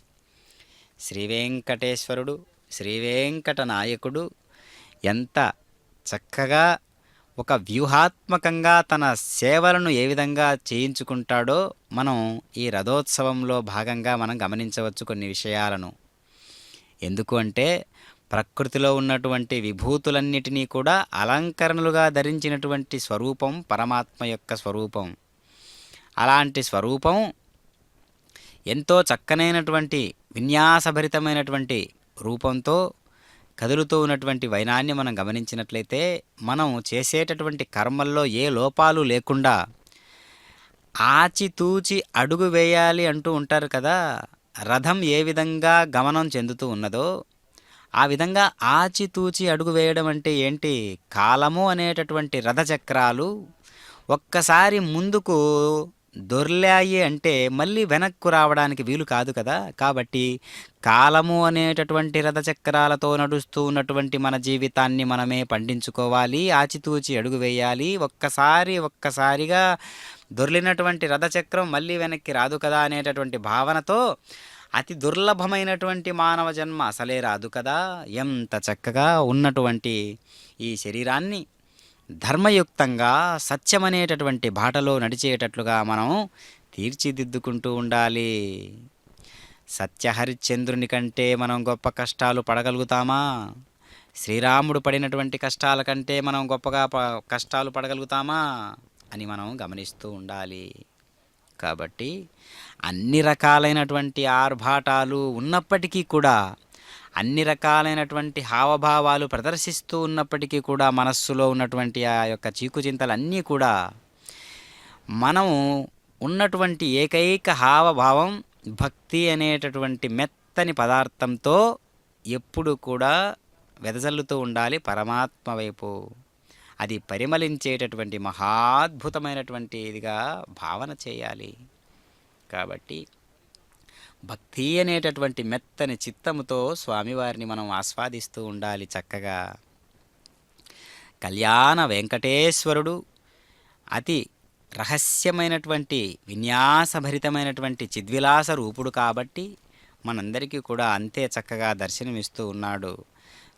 శ్రీవేంకటేశ్వరుడు శ్రీవేంకట నాయకుడు ఎంత చక్కగా ఒక వ్యూహాత్మకంగా తన సేవలను ఏ విధంగా చేయించుకుంటాడో మనం ఈ రథోత్సవంలో భాగంగా మనం గమనించవచ్చు కొన్ని విషయాలను. ఎందుకు అంటే ప్రకృతిలో ఉన్నటువంటి విభూతులన్నిటినీ కూడా అలంకరణలుగా ధరించినటువంటి స్వరూపం పరమాత్మ యొక్క స్వరూపం. అలాంటి స్వరూపం ఎంతో చక్కనైనటువంటి విన్యాసభరితమైనటువంటి రూపంతో కదులుతూ ఉన్నటువంటి వైనాన్ని మనం గమనించినట్లయితే మనం చేసేటటువంటి కర్మల్లో ఏ లోపాలు లేకుండా ఆచితూచి అడుగు వేయాలి అంటూ ఉంటారు కదా. రథం ఏ విధంగా గమనం చెందుతూ ఉన్నదో ఆ విధంగా ఆచితూచి అడుగు వేయడం అంటే ఏంటి? కాలము అనేటటువంటి రథచక్రాలు ఒక్కసారి ముందుకు దొర్లాయి అంటే మళ్ళీ వెనక్కు రావడానికి వీలు కాదు కదా. కాబట్టి కాలము అనేటటువంటి రథచక్రాలతో నడుస్తూ ఉన్నటువంటి మన జీవితాన్ని మనమే పండించుకోవాలి, ఆచితూచి అడుగు వేయాలి. ఒక్కసారిగా దొర్లినటువంటి రథచక్రం మళ్ళీ వెనక్కి రాదు కదా అనేటటువంటి భావనతో అతి దుర్లభమైనటువంటి మానవ జన్మ అసలే రాదు కదా. ఎంత చక్కగా ఉన్నటువంటి ఈ శరీరాన్ని ధర్మయుక్తంగా సత్యమనేటటువంటి బాటలో నడిచేటట్లుగా మనం తీర్చిదిద్దుకుంటూ ఉండాలి. సత్యహరిశ్చంద్రుని కంటే మనం గొప్ప కష్టాలు పడగలుగుతామా? శ్రీరాముడు పడినటువంటి కష్టాల కంటే మనం గొప్పగా కష్టాలు పడగలుగుతామా అని మనం గమనిస్తూ ఉండాలి. కాబట్టి అన్ని రకాలైనటువంటి ఆర్భాటాలు ఉన్నప్పటికీ కూడా, అన్ని రకాలైనటువంటి హావభావాలు ప్రదర్శిస్తూ ఉన్నప్పటికీ కూడా మనస్సులో ఉన్నటువంటి ఆ యొక్క చీకుచింతలన్నీ కూడా మనం ఉన్నటువంటి ఏకైక హావభావం భక్తి అనేటటువంటి మెత్తని పదార్థంతో ఎప్పుడు కూడా వెదజల్లుతూ ఉండాలి పరమాత్మ వైపు. అది పరిమళించేటటువంటి మహాద్భుతమైనటువంటి ఇదిగా భావన చేయాలి. కాబట్టి భక్తి అనేటటువంటి మెత్తని చిత్తముతో స్వామివారిని మనం ఆస్వాదిస్తూ ఉండాలి చక్కగా. కళ్యాణ వెంకటేశ్వరుడు అతి రహస్యమైనటువంటి విన్యాసభరితమైనటువంటి చిద్విలాస రూపుడు కాబట్టి మనందరికీ కూడా అంతే చక్కగా దర్శనమిస్తూ ఉన్నాడు.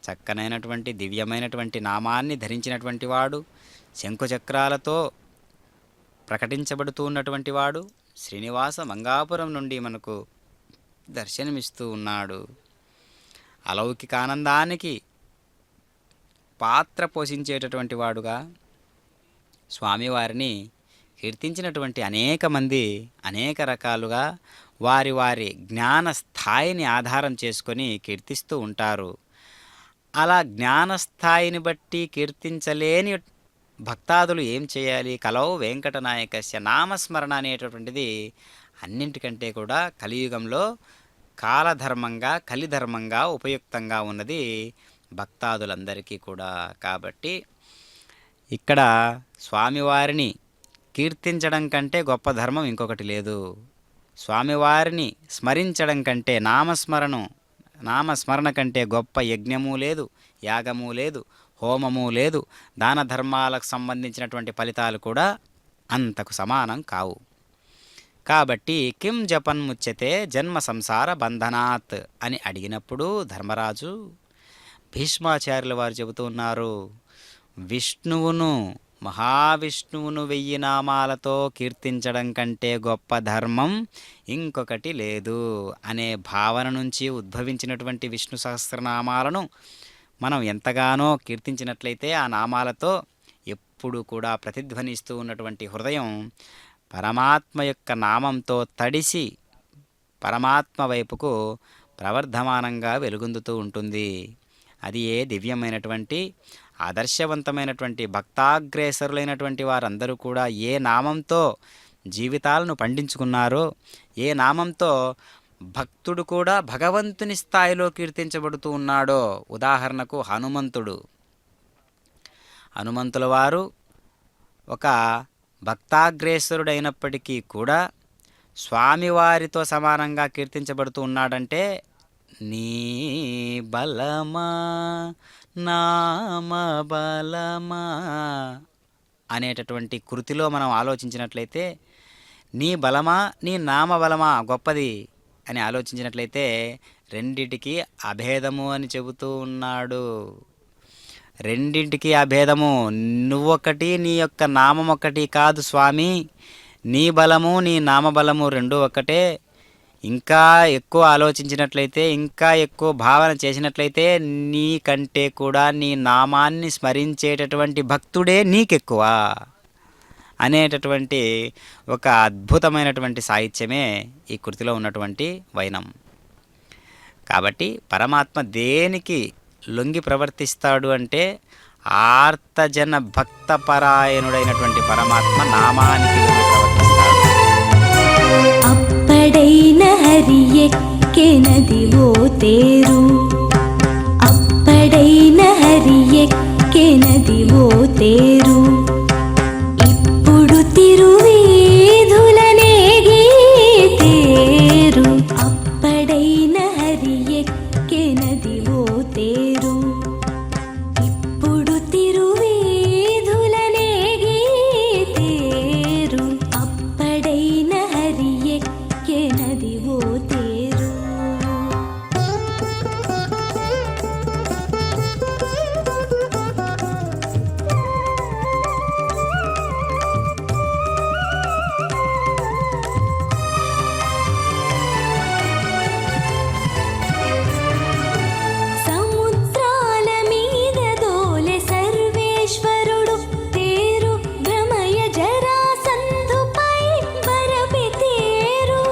చక్కనైనటువంటి దివ్యమైనటువంటి నామాన్ని ధరించినటువంటి వాడు, శంకుచక్రాలతో ప్రకటించబడుతూ ఉన్నటువంటి వాడు శ్రీనివాస మంగాపురం నుండి మనకు దర్శనమిస్తూ ఉన్నాడు. అలౌకిక ఆనందానికి పాత్ర పోషించేటటువంటి వాడుగా స్వామివారిని కీర్తించినటువంటి అనేక మంది అనేక రకాలుగా వారి వారి జ్ఞాన స్థాయిని ఆధారం చేసుకొని కీర్తిస్తూ ఉంటారు. అలా జ్ఞానస్థాయిని బట్టి కీర్తించలేని భక్తాదులు ఏం చేయాలి? కలౌ వెంకటనాయకస్య నామస్మరణ అనేటటువంటిది అన్నింటికంటే కూడా కలియుగంలో కాలధర్మంగా కలిధర్మంగా ఉపయుక్తంగా ఉన్నది భక్తాదులందరికీ కూడా. కాబట్టి ఇక్కడ స్వామివారిని కీర్తించడం కంటే గొప్ప ధర్మం ఇంకొకటి లేదు. స్వామివారిని స్మరించడం కంటే నామస్మరణ కంటే గొప్ప యజ్ఞము లేదు, యాగము లేదు, హోమము లేదు, దాన ధర్మాలకు సంబంధించినటువంటి ఫలితాలు కూడా అంతకు సమానం కావు. కాబట్టి కిం జపన్ముచ్యతే జన్మ సంసార బంధనాత్ అని అడిగినప్పుడు ధర్మరాజు భీష్మాచార్యుల వారు చెబుతూ ఉన్నారు, మహావిష్ణువును 1000 నామాలతో కీర్తించడం కంటే గొప్ప ధర్మం ఇంకొకటి లేదు అనే భావన నుంచి ఉద్భవించినటువంటి విష్ణు సహస్రనామాలను మనం ఎంతగానో కీర్తించినట్లయితే ఆ నామాలతో ఎప్పుడు కూడా ప్రతిధ్వనిస్తూ ఉన్నటువంటి హృదయం పరమాత్మ యొక్క నామంతో తడిసి పరమాత్మ వైపుకు ప్రవర్ధమానంగా వెలుగొందుతూ ఉంటుంది. అది ఏ దివ్యమైనటువంటి ఆదర్శవంతమైనటువంటి భక్తాగ్రేసరులైనటువంటి వారందరూ కూడా ఏ నామంతో జీవితాలను పండించుకున్నారో, ఏ నామంతో భక్తుడు కూడా భగవంతుని స్థాయిలో కీర్తించబడుతూ ఉన్నాడో. ఉదాహరణకు హనుమంతుల వారు ఒక భక్తాగ్రేసరుడైనప్పటికీ కూడా స్వామివారితో సమానంగా కీర్తించబడుతూ ఉన్నాడంటే నీ బలమా నామ బలమా అనేటటువంటి కృతిలో మనం ఆలోచించినట్లయితే నీ బలమా నీ నామ బలమా గొప్పది అని ఆలోచించినట్లయితే రెండిటికి అభేదము అని చెబుతూ ఉన్నాడు. రెండింటికి అభేదము. నువ్వొకటి నీ యొక్క నామం ఒకటి కాదు స్వామి, నీ బలము నీ నామబలము రెండు ఒకటే. ఇంకా ఎక్కువ ఆలోచించినట్లయితే, ఇంకా ఎక్కువ భావన చేసినట్లయితే నీ కంటే కూడా నీ నామాన్ని స్మరించేటటువంటి భక్తుడే నీకెక్కువ అనేటటువంటి ఒక అద్భుతమైనటువంటి సాహిత్యమే ఈ కృతిలో ఉన్నటువంటి వైనం. కాబట్టి పరమాత్మ దేనికి లొంగి ప్రవర్తిస్తాడు అంటే ఆర్తజన భక్తపరాయణుడైనటువంటి పరమాత్మ నామానికి లొంగి ప్రవర్తిస్తాడు. అప్పడైన హరి ఎక్కెనదివో తేరు, అప్పడైన హరి ఎక్కెనదివో తేరు, ఇప్పుడు తిరువీధులనేగి తేరు. అప్పడైన హరి ఎక్కెనదివో తేరు, ఇప్పుడు తిరువీధులనేగి తేరు. అప్పడైన హరి ఎక్కెనదివో తేరు. సముద్రాల మీద దోలె సర్వేశ్వరుడు తేరు, భ్రమయ జరాసంధుపై బరపి తేరు.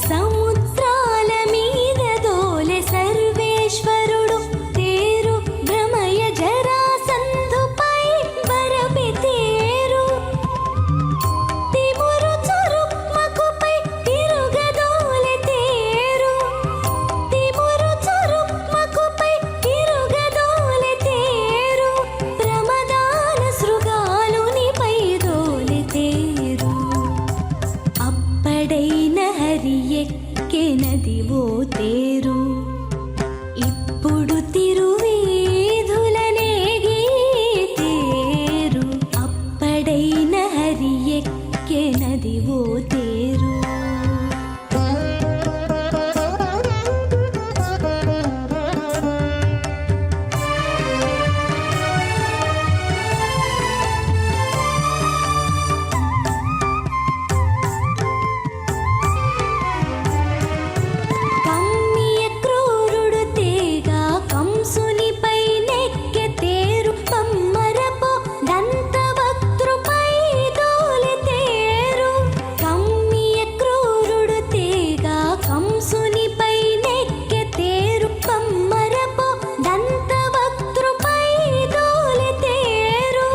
సముద్రాల మీద దోలె సర్వేశ్వరుడు తేరు, భ్రమయ జరాసంధుపై బరపి తేరు. తిమురు చురుక్మకుపై తిరుగదోలె తేరు, తిమురు చురుక్మకుపై తిరుగదోలె తేరు. ప్రమదాన శృగాలునిపై దోలె తేరు. అప్పడైన హరి ఎక్కెనదివో తేరు, ఇప్పుడు తిరువీధులనేగి తేరు. అప్పడైన హరి ఎక్కెనదివో తేరు. కమ్మియ క్రూరుడు తేగా కంసునిపై నెక్కె తేరు, పమ్మరపు దంతవక్త్రుపై దోలె తేరు. కమ్మియ క్రూరుడు తేగా కంసునిపై నెక్కె తేరు, పమ్మరపు దంతవక్త్రుపై దోలె తేరు.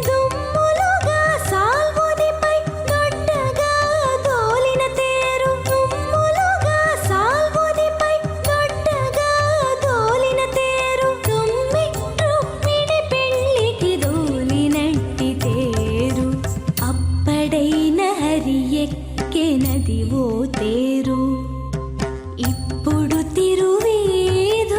దుమ్ములుగా సాల్వునిపై దొడ్డగా దోలిన తేరు, దుమ్ములుగా సాల్వునిపై దొడ్డగా దోలిన తేరు. తుమ్మి రుక్మిణి పెళ్ళికి దోలినట్టి తేరు. అప్పడైన హరి ఎక్కెనదివో తేరు, ఇప్పుడు తిరువీధులనేగి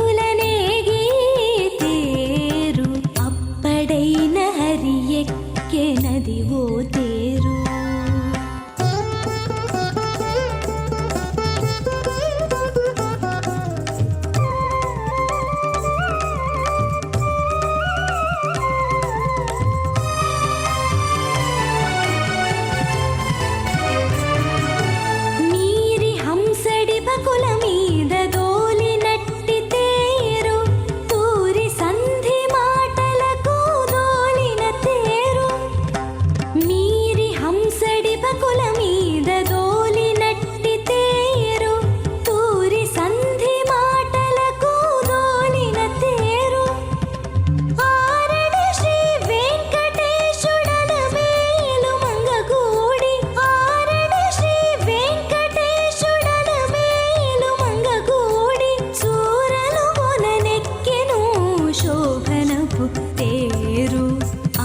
తేరు. అప్పడైన హరి ఎక్కెనదివో తేరు. మీరి హంసడి బకుల మీద దోలినట్టి తేరు, తూరి సంధి మాటలకు దోలిన తేరు. మీరి హంసడి బకుల మీద దోలినట్టి తేరు, తూరి సంధి మాటలకు దోలిన తేరు. ఆరడి శ్రీ వెంకటేశుడన వేలు మంగగూడి, ఆరడి శ్రీ వెంకటేశుడన వేలు మంగగూడి, సూరలు మొననెక్కెను శోభనపు తేరు.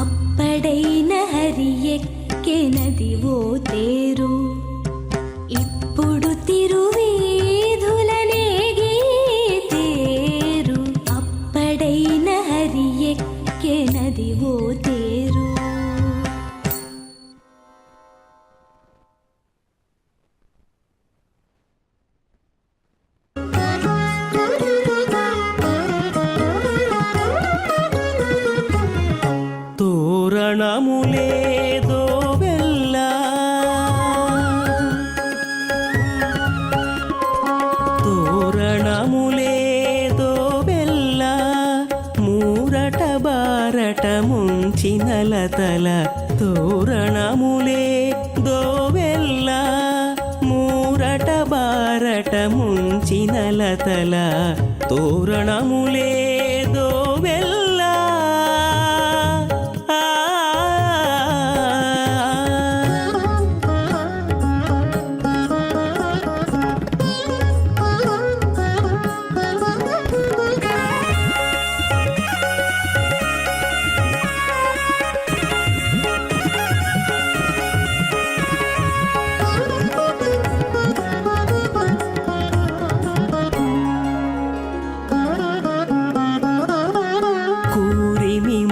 అప్పడైన హరి ఎక్కెనదివో తేరు, ఇప్పుడు తిరువీధులనేగి తేరు. అప్పడైన హరి ఎక్కెనదివో తేరు. తోరణములేదో వెల్ల, తోరణములేదో వెల్ల, మూరట బారట ముంచిన లతల తోరణములే దోవెల్ల మూరట బారట ముంచిన లతల తోరణములే దోవెల్ల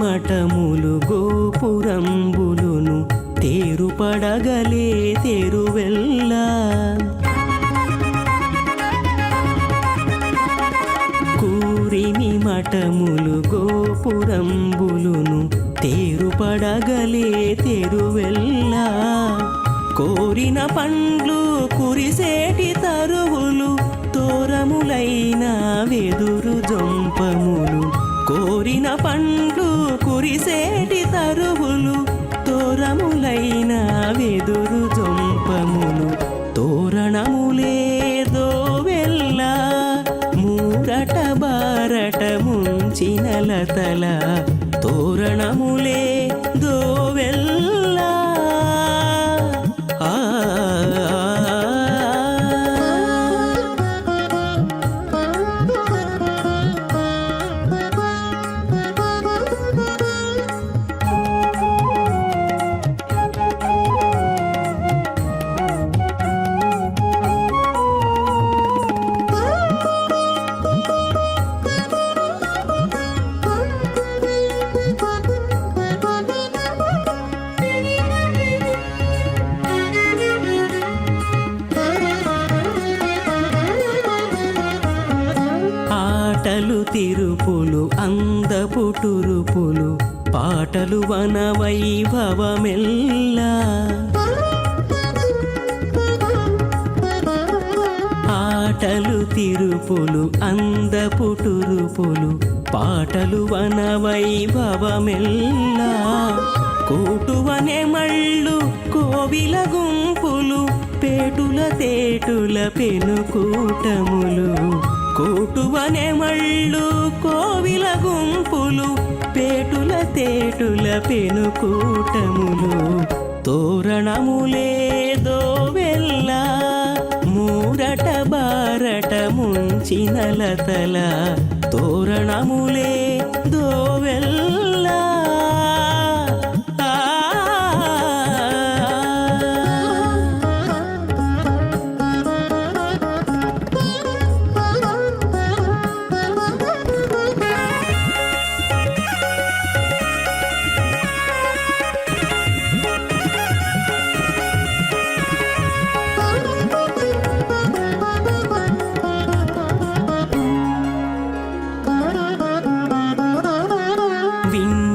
మఠములు గోపురంబులును తేరుపడగలే తెరువెల్ల కూరిమి మఠములు గోపురంబులును తేరుపడగలే తెరువెల్ల కోరిన పండ్లు కురిసేటి తరువులు తోరములైన వెదురు జొంపములు కోరిన పండ్లు కురిసేటి తరువులు తోరములైన వెదురు జొంపములు తోరణములే దోవెల్ల మూరట బారట ముంచిన లతల తోరణములే దోవెల్ల ఆటలు తిరుపులు అందపుటురుపులు పాటలు వన వైభవమెల్ల ఆటలు తిరుపులు అందపుటురుపులు పాటలు వన వైభవమెల్ల కోటువనే మళ్ళు కోవిల గుంపులు పేటుల తేటుల పెనుకూటములు కోటువనే మళ్ళు కోవిల గుంపులు పేటుల తేటుల పెనుకూటములు తోరణములే దోవెల్ల మూరట బారట ముంచిన లతల తోరణములే దోవెల్ల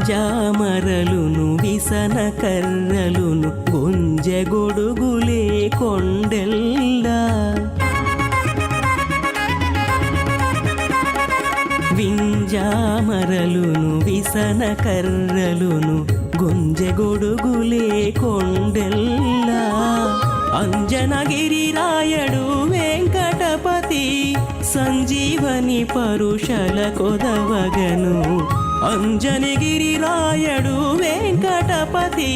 వింజామరలును విసన కర్రలును గొంజెగొడుగులే కొండెల్ల వింజామరలును విసన కర్రలును గొంజెగొడుగులే కొండెల్ల అంజనగిరి రాయడు వెంకటపతి సంజీవని పరుషల కొదవగను అంజనగిరి రాయడు వెంకటపతి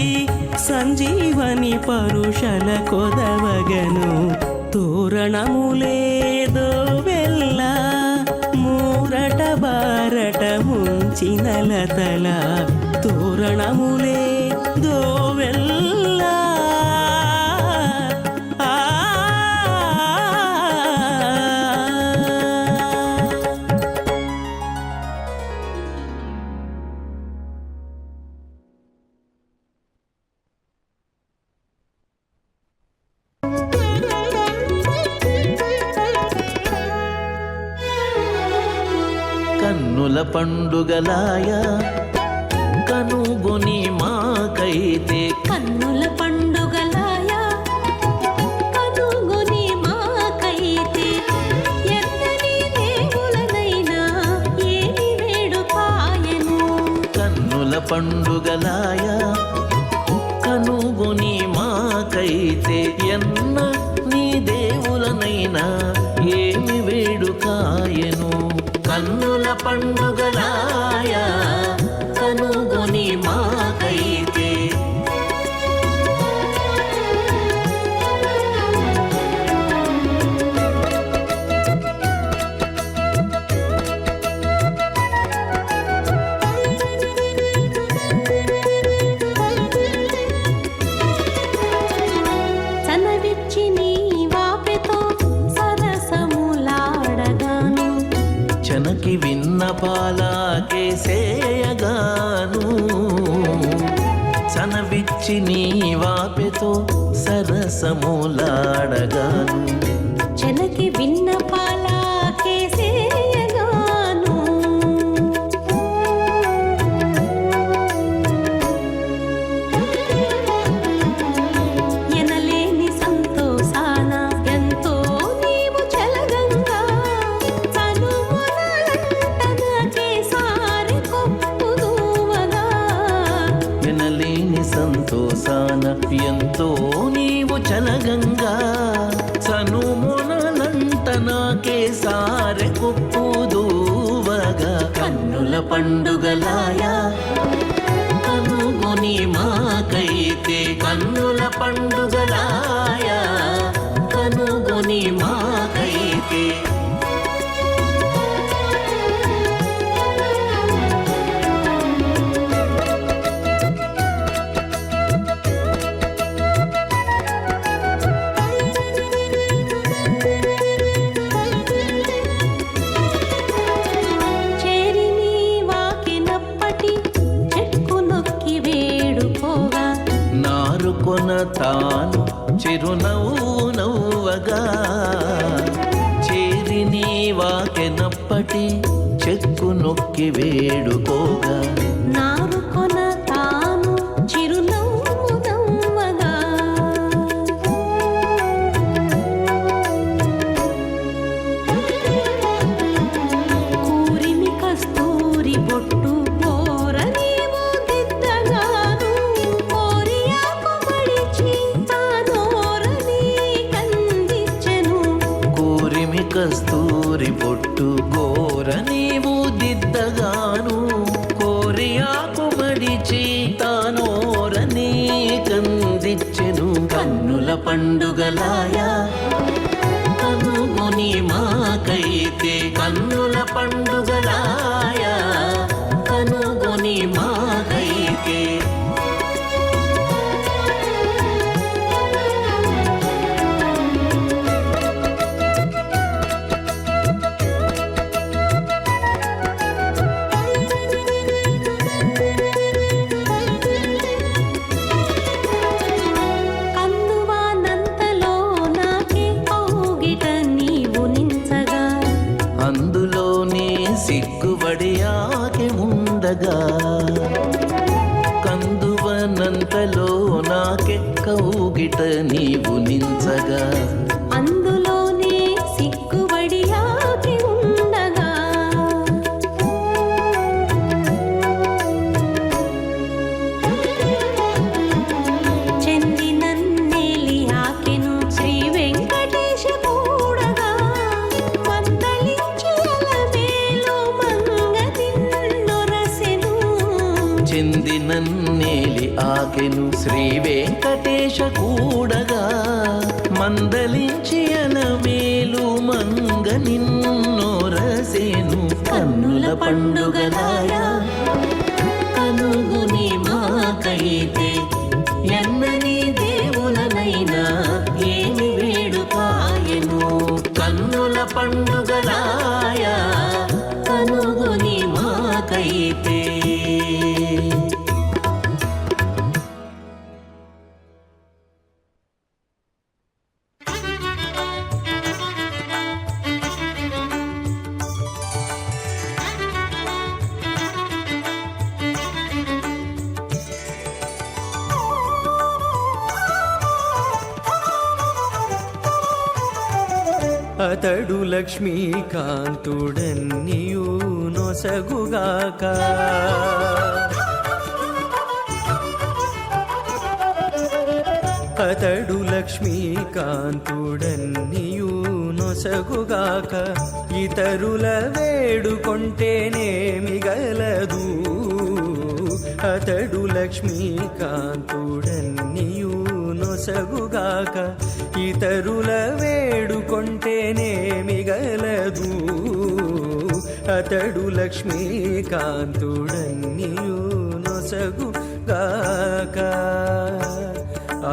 సంజీవని పరుషల కొదవగను తోరణములే దోవెల్ల మూరట బారట ముంచిన లతల తోరణములే దోవెల్ల కన్నుల పండుగలాయ కనుగొని మాకైతే కన్నుల పండుగలాయ కనుగొని మాకైతే ఎన్నని దేవులనైనా ఏమి వేడుపాయను కన్నుల పండుగలాయ పండుగలాయ కనుగొని మాకైతే చనవిచ్చి నీ వాపెతో సరసములాడగాను చనకి విన్నపాలాకేసేయగాను సనవిచ్చి నీ వాపెతో సరసములాడగాను చెనకి విన్నపాల కేసేయగాను ఎనలేని సంతోషాన ఎంతో నీవు చెలగంగా చనుమొనలంటనకే సారి కొప్పుదువగా వినలేని సంతోషాన ఎంతో నీవు చలగంగా సనుమొనలంట నాకే సారె కుప్పుదూవగా కన్నుల పండుగలాయ కనుగొని మాకైతే కన్నుల పండుగలాయ కనుగొని మాకైతే చేరి నీ వాకినప్పటి చెక్కు నొక్కి వేడుకోగా నారుకొన తాను చిరునవ్వు నవ్వగా చేరి నీ వాకెనప్పటి చెక్కు నొక్కి వేడుకోగా నారుకొన తాను చిరునవ్వు నవ్వగా కూరిమి కస్తూరి బొట్టు పోర నీవు దిద్దగాను కోరియాకు మడిచి తానోరని కందిచ్చెను కూరిమి కస్తూరి పొట్టు గోర నీవు దిద్దగాను కోరియాకు మడిచి తానోరని కందిచ్చెను కన్నుల పండుగలాయ కనుగొని మాకైతే కన్నుల పండుగలాయ కనుగొని మాకైతే కందువానంతలో నాకే కౌగిట నీవు నించగా అందులోనే సిగ్గుబడి ఆకి ఉండగా కందువనంతలో నాకెక్కవుగిట నీవు నించగా అందులోనే సిగ్గుబడి ఆకి ఉండగా చెందినన్నేలి ఆకెను శ్రీ వెంకటేశ కూడగా మందలించి అలమేలు మంగ నిన్నొరసెను చెందినన్నేలి ఆకెను శ్రీ వెంకటేశ కూడగా మందలించి అలమేలు మంగ నిన్నోరసేను కన్నుల పండుగలాయ కనుగొని మాకైతే ఎన్నని దేవులనైనా ఏమి వేడుకాయను కన్నుల పండుగలాయ కనుగొని మాకైతే అతడు లక్ష్మీకాంతుడన్నియు నొసగుగాక అతడు లక్ష్మీకాంతుడన్నియు నొసగుగాక ఇతరుల వేడుకొంటేనేమి గలదు అతడు లక్ష్మీకాంతుడన్నియు నొసగుగాక ఇతరుల వేడుకొంటేనేమి గలదు అతడు లక్ష్మీకాంతుడన్నియు నొసగుగాక ఆ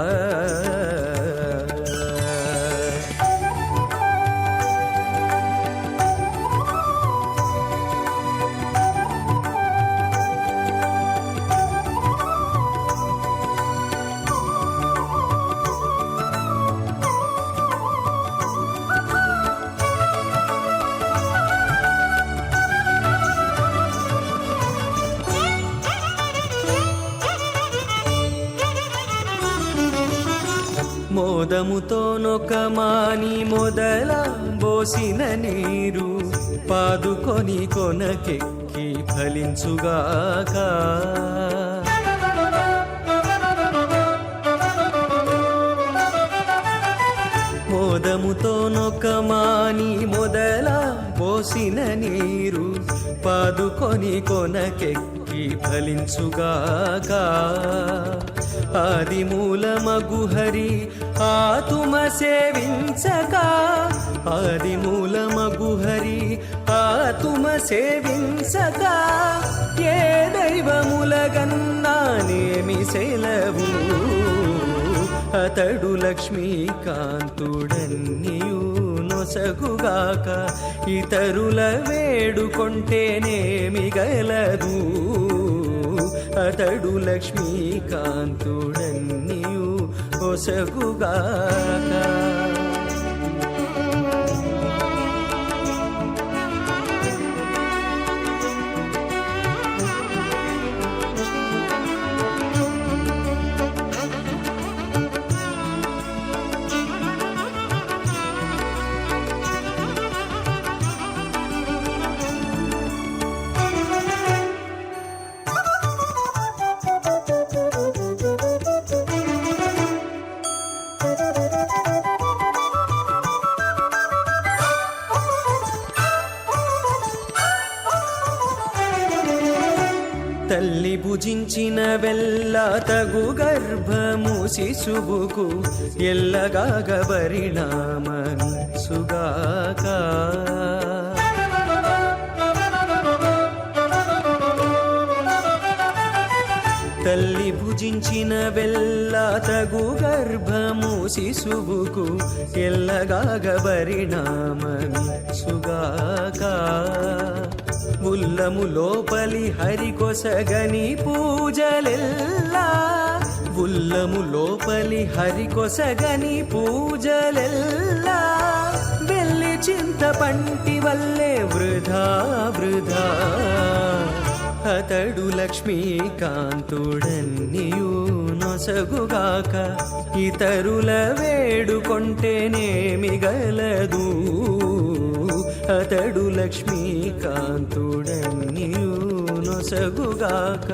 మోదముతో నొకమాని మొదల బోసిన నీరు పాదుకొని కొనకెక్కి ఫలించుగాక మోదముతో నొకమాని మొదల పోసిన నీరు పాదుకొని కొనకెక్కి ఫలించుగాక ఆదిమూలమగు హరి ఆతుమ సేవించక ఆదిమూలమగు హరి ఆతుమ సేవించక ఏ దైవములగన్నానేమి సెలవు అతడు లక్ష్మీకాంతుడన్నియు నొసగుగాక ఇతరుల వేడుకొంటేనేమి గలదు అతడు లక్ష్మీకాంతుడన్నియు నొసగుగాక తల్లి భుజించిన వెల్ల తగు గర్భము శిశువుకు ఎల్లగాగ పరిణామనిచ్చుగాక తల్లి భుజించిన వెల్ల తగు గర్భము శిశువుకు ఎల్లగాగ పరిణామనిచ్చుగాక ఉల్లము లోపలి హరికొసగని పూజలెల్లా ఉల్లము లోపలి హరికొసగని పూజలెల్లా వెళ్ళి చింత పంటి వల్లే వృధా వృధా అతడు లక్ష్మీకాంతుడన్నియు నొసగుగాక ఇతరుల వేడుకొంటేనేమి గలదు అతడు లక్ష్మీకాంతుడన్నియు నొసగుగాక